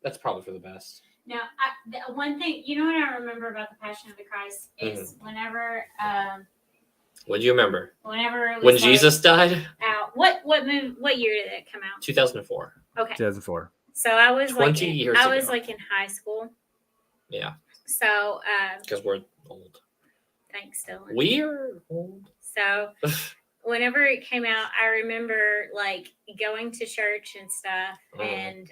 Speaker 2: That's probably for the best.
Speaker 3: Now, the one thing, you know what I remember about the Passion of the Christ is whenever
Speaker 2: What do you remember?
Speaker 3: Whenever it was
Speaker 2: when Jesus died?
Speaker 3: Out. What movie? What year did it come out?
Speaker 2: 2004.
Speaker 3: Okay.
Speaker 1: 2004.
Speaker 3: So I was
Speaker 2: 20 years
Speaker 3: I was
Speaker 2: ago.
Speaker 3: like in high school.
Speaker 2: Yeah.
Speaker 3: So
Speaker 2: Because we're old.
Speaker 3: thanks, Dylan.
Speaker 2: We're old.
Speaker 3: So whenever it came out, I remember like going to church and stuff, and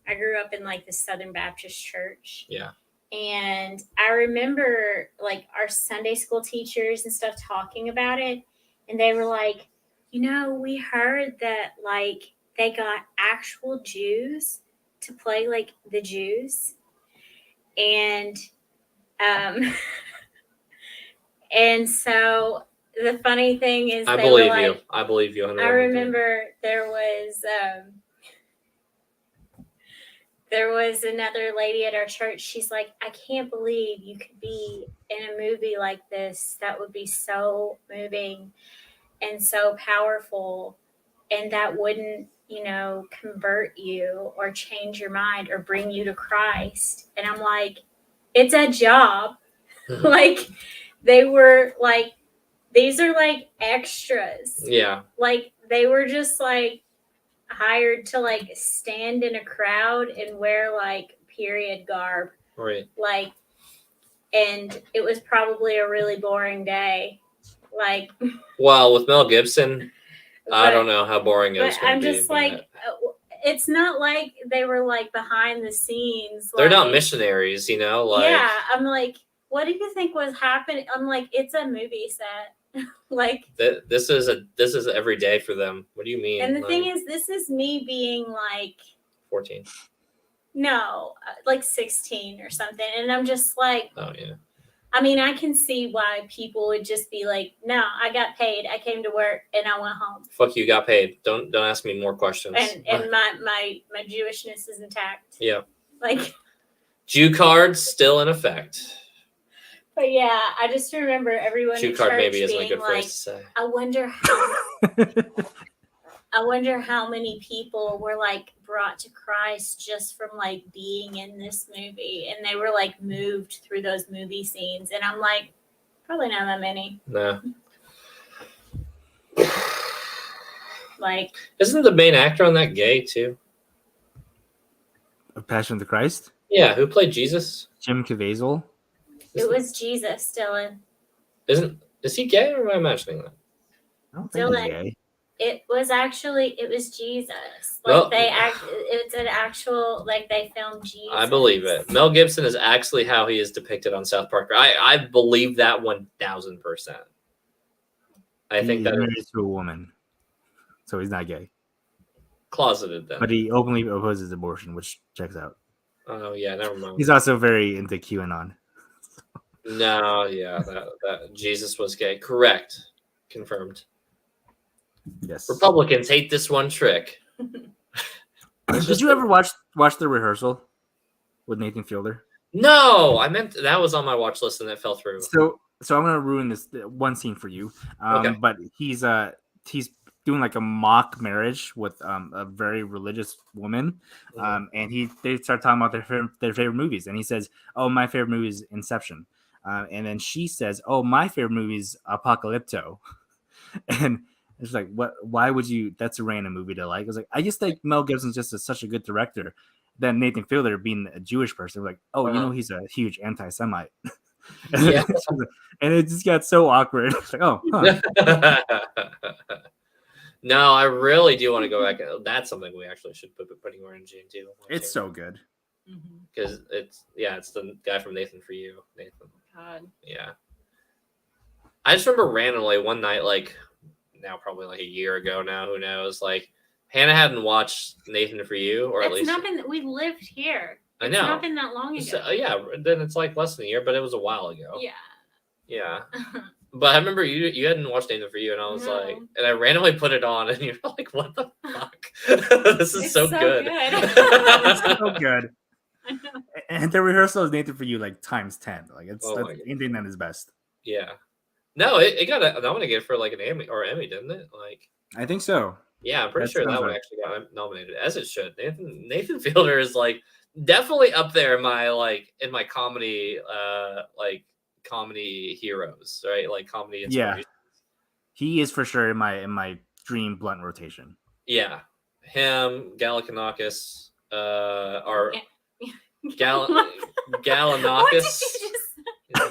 Speaker 3: I grew up in like the Southern Baptist church.
Speaker 2: Yeah.
Speaker 3: And I remember like our Sunday school teachers and stuff talking about it. And they were like, you know, we heard that like they got actual Jews to play like the Jews. And and so the funny thing is
Speaker 2: I
Speaker 3: they
Speaker 2: believe
Speaker 3: were like,
Speaker 2: you. I believe you.
Speaker 3: I remember there was another lady at our church. She's like, I can't believe you could be in a movie like this. That would be so moving and so powerful. And that wouldn't, you know, convert you or change your mind or bring you to Christ. And I'm like, it's a job. Like, they were like, these are like extras.
Speaker 2: Yeah.
Speaker 3: Like, they were just like, hired to like stand in a crowd and wear like period garb,
Speaker 2: Right?
Speaker 3: Like, and it was probably a really boring day. Like,
Speaker 2: well, with Mel Gibson, I don't know how boring it was.
Speaker 3: But I'm just like, it's not like they were like behind the scenes.
Speaker 2: They're
Speaker 3: like,
Speaker 2: not missionaries, you know. Like,
Speaker 3: yeah, I'm like, what do you think was happening? I'm like, it's a movie set. Like
Speaker 2: this is every day for them. What do you mean?
Speaker 3: And the
Speaker 2: like,
Speaker 3: thing is, this is me being like
Speaker 2: 14.
Speaker 3: No, like 16 or something. And I'm just like,
Speaker 2: oh yeah.
Speaker 3: I mean, I can see why people would just be like, no, I got paid. I came to work and I went home.
Speaker 2: Fuck you, got paid. Don't ask me more questions.
Speaker 3: And my Jewishness is intact.
Speaker 2: Yeah.
Speaker 3: Like
Speaker 2: Jew cards still in effect.
Speaker 3: But yeah, I just remember everyone
Speaker 2: Jew
Speaker 3: in
Speaker 2: card
Speaker 3: church
Speaker 2: maybe isn't a
Speaker 3: being
Speaker 2: good
Speaker 3: like,
Speaker 2: phrase to say.
Speaker 3: I wonder how many people were like brought to Christ just from like being in this movie, and they were like moved through those movie scenes. And I'm like, probably not that many.
Speaker 2: No.
Speaker 3: Like,
Speaker 2: isn't the main actor on that gay too?
Speaker 1: A Passion of the Christ?
Speaker 2: Yeah, who played Jesus?
Speaker 1: Jim Caviezel.
Speaker 3: It was Jesus, Dylan.
Speaker 2: Is he gay, or am I imagining that?
Speaker 1: I don't think he's
Speaker 3: Dylan.
Speaker 1: gay.
Speaker 3: It was Jesus. Like
Speaker 2: Well,
Speaker 3: it's an actual, like they filmed Jesus.
Speaker 2: I believe it. Mel Gibson is actually how he is depicted on South Park. I believe that 1,000%. I think that
Speaker 1: married to a woman, so he's not gay.
Speaker 2: Closeted then.
Speaker 1: But he openly opposes abortion, which checks out.
Speaker 2: Oh yeah, never mind.
Speaker 1: He's also very into QAnon.
Speaker 2: No, yeah, that Jesus was gay. Correct. Confirmed.
Speaker 1: Yes.
Speaker 2: Republicans hate this one trick.
Speaker 1: Did you ever watch The Rehearsal with Nathan Fielder?
Speaker 2: No, I meant that was on my watch list and it fell through.
Speaker 1: So I'm gonna ruin this one scene for you.
Speaker 2: Okay.
Speaker 1: But he's doing like a mock marriage with a very religious woman, and they start talking about their favorite movies, and he says, "Oh, my favorite movie is Inception," and then she says, "Oh, my favorite movie is Apocalypto," and It's like, what? Why would you? That's a random movie to like. I was like, I just think Mel Gibson's just such a good director. Then Nathan Fielder, being a Jewish person, like, oh, you know, he's a huge anti-Semite.
Speaker 2: Yeah.
Speaker 1: And it just got so awkward. It's like, oh, huh.
Speaker 2: No, I really do want to go back. That's something we actually should put more energy into.
Speaker 1: It's so good.
Speaker 2: Because it's the guy from Nathan for You. Nathan.
Speaker 3: God.
Speaker 2: Yeah. I just remember randomly one night, like now probably like a year ago now, who knows, like Hannah hadn't watched Nathan for You, or at
Speaker 3: It's
Speaker 2: least
Speaker 3: not been. We lived here.
Speaker 2: I
Speaker 3: It's
Speaker 2: know.
Speaker 3: not been that long ago.
Speaker 2: So, yeah, then it's like less than a year, but it was a while ago.
Speaker 3: Yeah.
Speaker 2: Yeah. But I remember you hadn't watched Nathan for You, and I was
Speaker 3: No.
Speaker 2: like, and I randomly put it on, and you're like, what the fuck? This is
Speaker 3: It's
Speaker 2: so good.
Speaker 1: It's so good. And the rehearsal is Nathan for You like times 10. Like it's
Speaker 2: Oh my
Speaker 1: anything at his best.
Speaker 2: Yeah. No, it got nominated for like an Emmy, didn't it? Like,
Speaker 1: I think so.
Speaker 2: yeah, I'm pretty
Speaker 1: That
Speaker 2: sure that
Speaker 1: sounds
Speaker 2: one
Speaker 1: right.
Speaker 2: actually got nominated, as it should. Nathan Fielder is like definitely up there in my comedy comedy heroes, right? Like comedy inspiration.
Speaker 1: He is for sure in my dream blunt rotation.
Speaker 2: Yeah. Him, Galifianakis, or
Speaker 3: What
Speaker 2: Galanakis.
Speaker 3: did you just say?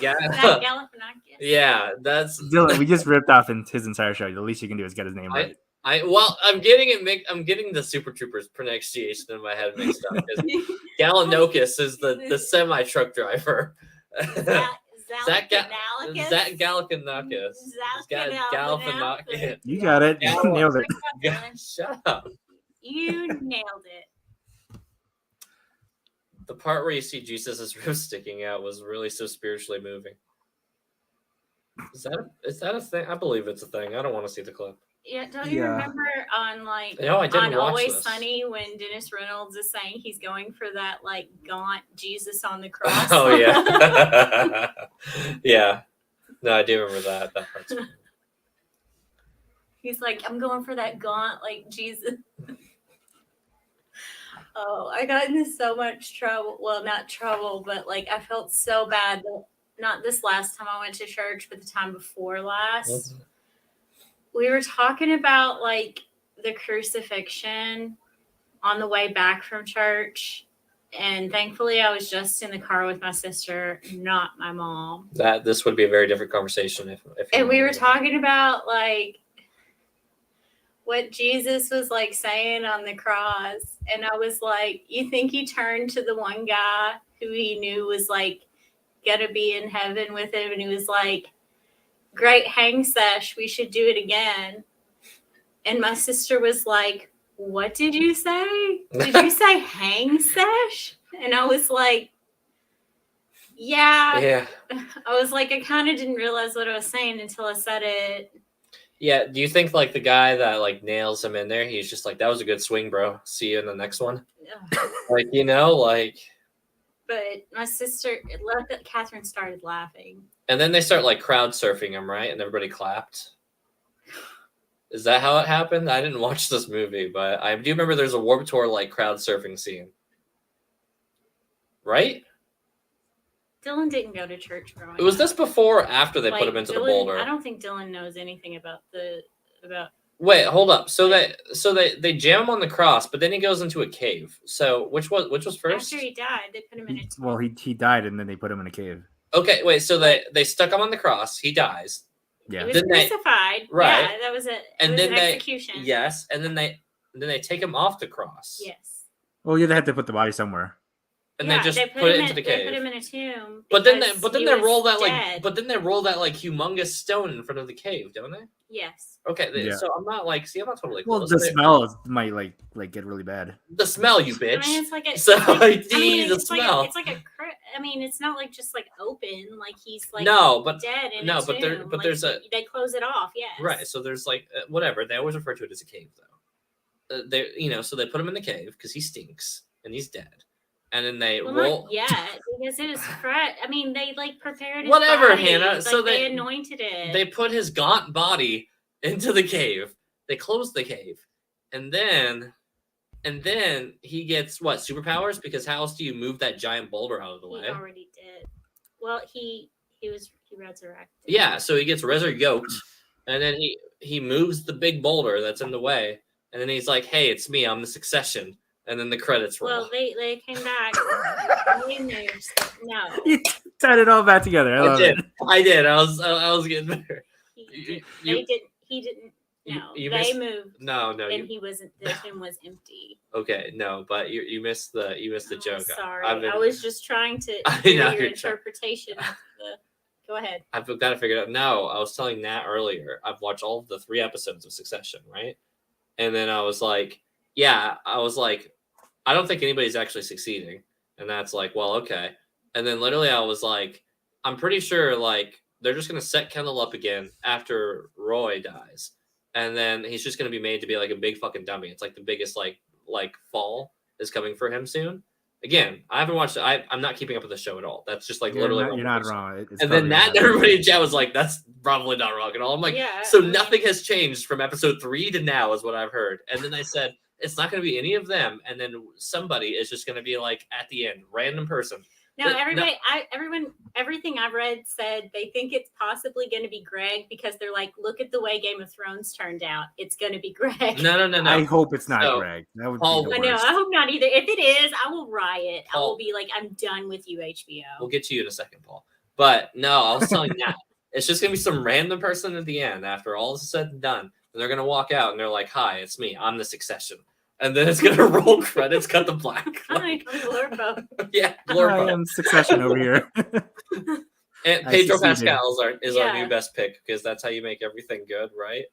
Speaker 3: That Galifianakis?
Speaker 2: Yeah, that's
Speaker 1: Dylan, we just ripped off his entire show. The least you can do is get his name right.
Speaker 2: I'm getting the Super Troopers pronunciation in my head mixed up. Galanokis is the semi truck driver. Zach Galifianakis. Galifianakis.
Speaker 1: You got it. You nailed it.
Speaker 2: Shut up.
Speaker 3: You nailed it.
Speaker 2: The part where you see Jesus' ribs sticking out was really so spiritually moving. Is that a thing? I believe it's a thing. I don't want to see the clip.
Speaker 3: Yeah, don't you remember on
Speaker 2: No, I didn't
Speaker 3: on
Speaker 2: watch
Speaker 3: Always
Speaker 2: this.
Speaker 3: Sunny when Dennis Reynolds is saying he's going for that like gaunt Jesus on the cross?
Speaker 2: Oh yeah. Yeah. No, I do remember that. That part's cool.
Speaker 3: He's like, I'm going for that gaunt like Jesus. Oh, I got into so much trouble. Well, not trouble, but like I felt so bad. Not this last time I went to church, but the time before last. We were talking about like the crucifixion on the way back from church. And thankfully I was just in the car with my sister, not my mom.
Speaker 2: This would be a very different conversation if
Speaker 3: And we were talking about like what Jesus was like saying on the cross. And I was like, you think he turned to the one guy who he knew was like gonna be in heaven with him, and he was like, great hang sesh, we should do it again. And my sister was like, what did you say? Did you say hang sesh? And I was like, yeah. I was like, I kind of didn't realize what I was saying until I said it.
Speaker 2: Yeah. Do you think like the guy that like nails him in there, he's just like, that was a good swing, bro. See you in the next one. Like, you know, like.
Speaker 3: But my sister, Catherine started laughing.
Speaker 2: And then they start like crowd surfing him, right? And everybody clapped. Is that how it happened? I didn't watch this movie, but I do remember there's a Warped Tour like crowd surfing scene. Right?
Speaker 3: Dylan didn't go to church growing up.
Speaker 2: Was this before or after they
Speaker 3: Like,
Speaker 2: put him into
Speaker 3: Dylan,
Speaker 2: the boulder?
Speaker 3: I don't think Dylan knows anything about
Speaker 2: Wait, hold up. So they jam him on the cross, but then he goes into a cave. So which was first?
Speaker 3: After he died, they put him in a tomb.
Speaker 1: Well, he died and then they put him in a cave.
Speaker 2: Okay, wait. So they stuck him on the cross. He dies.
Speaker 1: Yeah.
Speaker 3: He was crucified.
Speaker 2: Right.
Speaker 3: Yeah, that was it.
Speaker 2: And
Speaker 3: It was
Speaker 2: then
Speaker 3: an execution.
Speaker 2: Yes, and then they take him off the cross.
Speaker 3: Yes.
Speaker 1: Well, you'd have to put the body somewhere.
Speaker 2: And they just put it into the cave.
Speaker 3: They put him in a tomb.
Speaker 2: But then
Speaker 3: because
Speaker 2: they
Speaker 3: he
Speaker 2: roll
Speaker 3: was
Speaker 2: that
Speaker 3: dead.
Speaker 2: they roll that like humongous stone in front of the cave, don't they?
Speaker 3: Yes.
Speaker 2: Okay,
Speaker 1: Yeah.
Speaker 2: so I'm not totally.
Speaker 1: Well,
Speaker 2: close.
Speaker 1: the smell might like get really bad.
Speaker 2: The smell, you bitch.
Speaker 3: I mean, it's like a.
Speaker 2: So,
Speaker 3: the
Speaker 2: smell.
Speaker 3: It's like a. I mean, it's not like just like open. Like he's like dead in a tomb.
Speaker 2: There's
Speaker 3: they close it off. Yes.
Speaker 2: Right. So there's like whatever. They always refer to it as a cave, though. So they put him in the cave because he stinks and he's dead. And then they roll.
Speaker 3: Not yet, because it was fresh. I mean, they like prepared his
Speaker 2: Whatever,
Speaker 3: body.
Speaker 2: Hannah.
Speaker 3: Like,
Speaker 2: So
Speaker 3: they anointed it.
Speaker 2: They put his gaunt body into the cave. They closed the cave, and then he gets what superpowers? Because how else do you move that giant boulder out of the way?
Speaker 3: He already did. Well, he resurrected.
Speaker 2: Yeah, so he gets resurrected, And then he moves the big boulder that's in the way, and then he's like, "Hey, it's me. I'm the Succession." And then the credits roll.
Speaker 3: Well, they came back. No,
Speaker 1: You tied it all back together. I love it.
Speaker 2: I did. I was getting better.
Speaker 3: he
Speaker 2: You-
Speaker 3: didn't. He didn't. No,
Speaker 2: you
Speaker 3: they
Speaker 2: missed-
Speaker 3: moved,
Speaker 2: No,
Speaker 3: and he wasn't. The tomb was empty.
Speaker 2: Okay, no, but you missed the
Speaker 3: I'm
Speaker 2: joke.
Speaker 3: sorry,
Speaker 2: I've been-
Speaker 3: I was just trying to
Speaker 2: I
Speaker 3: hear
Speaker 2: know,
Speaker 3: your
Speaker 2: you're trying.
Speaker 3: interpretation of the. Go ahead.
Speaker 2: I've got to figure it out. No, I was telling Nat earlier. I've watched all of the 3 episodes of Succession, right? And then I was like, I don't think anybody's actually succeeding. And that's like, well, okay. And then literally I was like, I'm pretty sure like they're just gonna set Kendall up again after Roy dies, and then he's just gonna be made to be like a big fucking dummy. It's like the biggest like fall is coming for him soon. Again, I haven't watched it. I'm not keeping up with the show at all. That's just like literally.
Speaker 1: You're not wrong. It's
Speaker 2: And then
Speaker 1: probably
Speaker 2: that
Speaker 1: not
Speaker 2: everybody in chat was like, "That's probably not wrong at all." I'm like,
Speaker 3: Yeah,
Speaker 2: so
Speaker 3: I mean-
Speaker 2: nothing has changed from episode 3 to now, is what I've heard. And then I said, it's not going to be any of them. And then somebody is just going to be like at the end, random person.
Speaker 3: No,
Speaker 2: But-
Speaker 3: everybody, everything I've read said they think it's possibly going to be Greg because they're like, look at the way Game of Thrones turned out. It's going to be Greg.
Speaker 2: No.
Speaker 1: I hope it's not
Speaker 2: So,
Speaker 1: Greg. That would
Speaker 2: Paul-
Speaker 1: be the
Speaker 3: I know.
Speaker 1: worst.
Speaker 3: I hope not either. If it is, I will riot. I
Speaker 2: Paul-
Speaker 3: will be like, I'm done with you, HBO.
Speaker 2: We'll get to you in a second, Paul. But no, I was telling Nat, it's just going to be some random person at the end after all is said and done. And they're going to walk out and they're like, "Hi, it's me. I'm the Succession." And then it's going to roll credits, cut the black.
Speaker 3: Hi, I'm Glorbo.
Speaker 2: Yeah,
Speaker 1: I
Speaker 2: Glorbo.
Speaker 1: am Succession over here.
Speaker 2: And
Speaker 1: I
Speaker 2: Pedro
Speaker 1: succeeded.
Speaker 2: Pascal is our
Speaker 3: Yeah.
Speaker 2: new best pick because that's how you make everything good, right?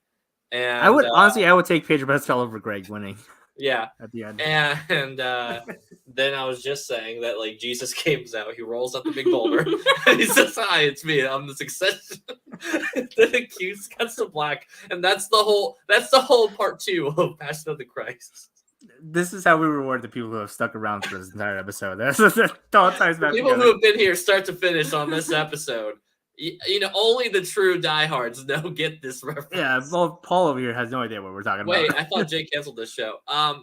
Speaker 2: And
Speaker 1: I would honestly, I would take Pedro Pascal over Greg winning
Speaker 2: yeah.
Speaker 1: at the end.
Speaker 2: And then I was just saying that like Jesus comes out, he rolls up the big boulder, and he says, "Hi, it's me. I'm the Succession." Then the cues cuts to black, and that's the whole part 2 of Passion of the Christ.
Speaker 1: This is how we reward the people who have stuck around for this entire episode. That's all ties back
Speaker 2: People
Speaker 1: together.
Speaker 2: who have been here start to finish on this episode. You know, only the true diehards get this reference.
Speaker 1: Yeah, well, Paul over here has no idea what we're talking
Speaker 2: Wait,
Speaker 1: about.
Speaker 2: I thought Jake canceled this show.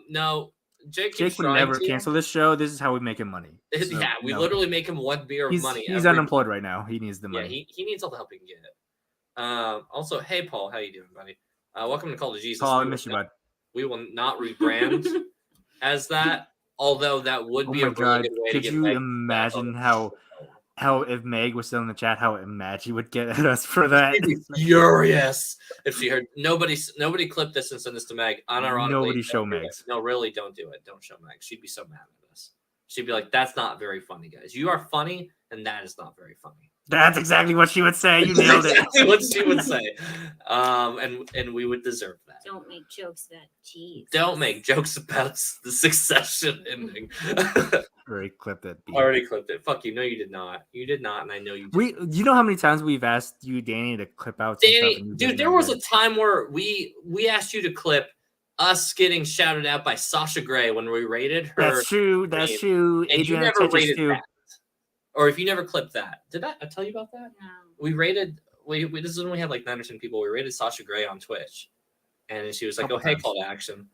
Speaker 2: No, Jake
Speaker 1: Jake would never cancel this show. This is how we make him money. So,
Speaker 2: Yeah, we
Speaker 1: no.
Speaker 2: literally make him 1 beer of
Speaker 1: He's,
Speaker 2: money.
Speaker 1: he's
Speaker 2: every-
Speaker 1: unemployed right now. He needs the
Speaker 2: Yeah,
Speaker 1: money.
Speaker 2: he needs all the help he can get. Also, hey Paul, how you doing, buddy? Welcome to Call to Jesus.
Speaker 1: Paul, I
Speaker 2: We
Speaker 1: miss you,
Speaker 2: will
Speaker 1: bud.
Speaker 2: not- We will not rebrand as that, although that would
Speaker 1: Oh
Speaker 2: be
Speaker 1: my
Speaker 2: a really
Speaker 1: god!
Speaker 2: good way to
Speaker 1: Could
Speaker 2: get
Speaker 1: you
Speaker 2: Meg
Speaker 1: imagine
Speaker 2: back on
Speaker 1: how if Meg was still in the chat, how mad she would get at us for that?
Speaker 2: the show. Furious if she heard nobody clip this and send this to Meg. Unironically,
Speaker 1: Nobody
Speaker 2: don't
Speaker 1: show
Speaker 2: do it.
Speaker 1: Meg's.
Speaker 2: No, really, don't do it. Don't show Meg. She'd be so mad at us. She'd be like, "That's not very funny, guys. You are funny, and that is not very funny."
Speaker 1: That's exactly what she would say. You
Speaker 2: That's
Speaker 1: nailed it.
Speaker 2: exactly what she would say. And we would deserve that.
Speaker 3: Don't make jokes about cheese.
Speaker 2: Don't make jokes about the Succession ending.
Speaker 1: Already clipped it. B.
Speaker 2: Already clipped it. Fuck you. No, you did not. You did not, and I know you did.
Speaker 1: You know how many times we've asked you, Danny, to clip out some stuff
Speaker 2: Danny,
Speaker 1: and you
Speaker 2: dude,
Speaker 1: didn't
Speaker 2: there
Speaker 1: do
Speaker 2: was
Speaker 1: it.
Speaker 2: a time where we asked you to clip us getting shouted out by Sasha Grey when we rated her.
Speaker 1: That's true. That's
Speaker 2: name,
Speaker 1: true.
Speaker 2: And you
Speaker 1: Adriana
Speaker 2: never
Speaker 1: Tetris
Speaker 2: rated
Speaker 1: too.
Speaker 2: that. Or if you never clipped that. Did I tell you about that?
Speaker 3: No.
Speaker 2: We rated. We this is when we had like 9 or 10 people. We rated Sasha Grey on Twitch, and she was like,
Speaker 1: Couple
Speaker 2: "Oh, hey,
Speaker 1: times.
Speaker 2: call to action."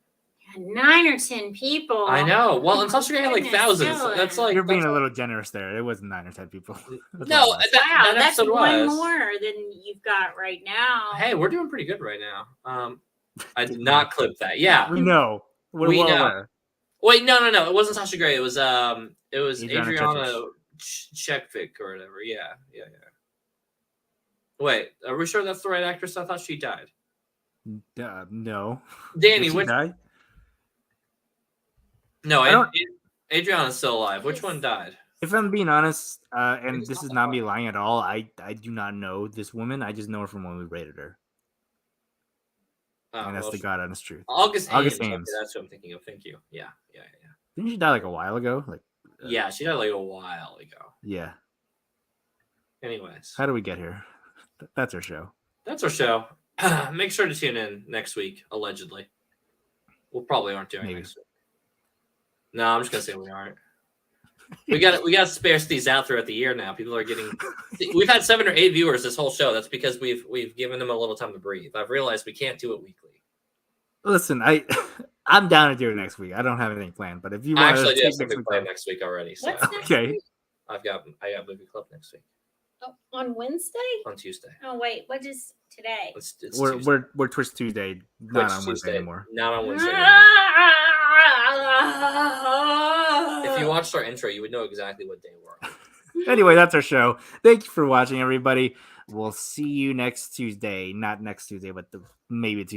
Speaker 3: 9 or 10 people.
Speaker 2: I know. Well, and Sasha Grey had like
Speaker 3: Goodness,
Speaker 2: thousands.
Speaker 3: Dylan.
Speaker 2: That's like
Speaker 1: You're being
Speaker 2: that's
Speaker 1: a little generous there. It wasn't 9 or 10 people. That's
Speaker 2: no.
Speaker 1: all it was.
Speaker 3: Wow,
Speaker 2: That
Speaker 3: that's
Speaker 2: episode
Speaker 3: one
Speaker 2: was.
Speaker 3: more than you've got right now.
Speaker 2: Hey, we're doing pretty good right now. I did not clip that. Yeah.
Speaker 1: we know. We're
Speaker 2: We
Speaker 1: well
Speaker 2: know.
Speaker 1: aware.
Speaker 2: Wait, no. It wasn't Sasha Grey. It was
Speaker 1: Adriana
Speaker 2: Adriana Chekvik or whatever. Yeah. Wait, are we sure that's the right actress? I thought she died.
Speaker 1: No.
Speaker 2: Danny,
Speaker 1: Did she
Speaker 2: which
Speaker 1: die?
Speaker 2: no,
Speaker 1: I don't-
Speaker 2: Adriana's still alive. Which one died?
Speaker 1: If I'm being honest, and
Speaker 2: it's
Speaker 1: this
Speaker 2: not
Speaker 1: is
Speaker 2: that
Speaker 1: not me
Speaker 2: far.
Speaker 1: lying at all, I do not know this woman. I just know her from when we rated her,
Speaker 2: Oh,
Speaker 1: and that's
Speaker 2: well,
Speaker 1: the God honest truth.
Speaker 2: August
Speaker 1: August
Speaker 2: Ames. Okay,
Speaker 1: Ames.
Speaker 2: that's what I'm thinking of. Thank you. Yeah.
Speaker 1: Didn't she die like a while ago? Like,
Speaker 2: Yeah, she died like a while ago.
Speaker 1: yeah.
Speaker 2: Anyways,
Speaker 1: How do we get here? That's our show.
Speaker 2: that's our show. Make sure to tune in next week, allegedly. We'll probably aren't doing
Speaker 1: Maybe.
Speaker 2: next week. No, I'm just gonna say we aren't. We got to space these out throughout the year now. People are getting. We've had 7 or 8 viewers this whole show. That's because we've given them a little time to breathe. I've realized we can't do it weekly.
Speaker 1: Listen, I'm down to do it next week. I don't have anything planned, but if you
Speaker 2: I
Speaker 1: want to
Speaker 2: actually do have
Speaker 1: take next
Speaker 2: something
Speaker 1: week,
Speaker 2: planned next week already. So
Speaker 3: What's next
Speaker 1: okay.
Speaker 3: week?
Speaker 2: I got movie club next week.
Speaker 3: Oh, on Wednesday?
Speaker 2: On Tuesday.
Speaker 3: Oh wait, what is today?
Speaker 2: It's Tuesday.
Speaker 1: We're Twitch Tuesday, not
Speaker 2: Twitch
Speaker 1: on Wednesday
Speaker 2: Tuesday,
Speaker 1: anymore.
Speaker 2: not on Wednesday anymore. If you watched our intro, you would know exactly what day we're on.
Speaker 1: Anyway, that's our show. Thank you for watching, everybody. We'll see you next Tuesday. Not next Tuesday, but maybe Tuesday.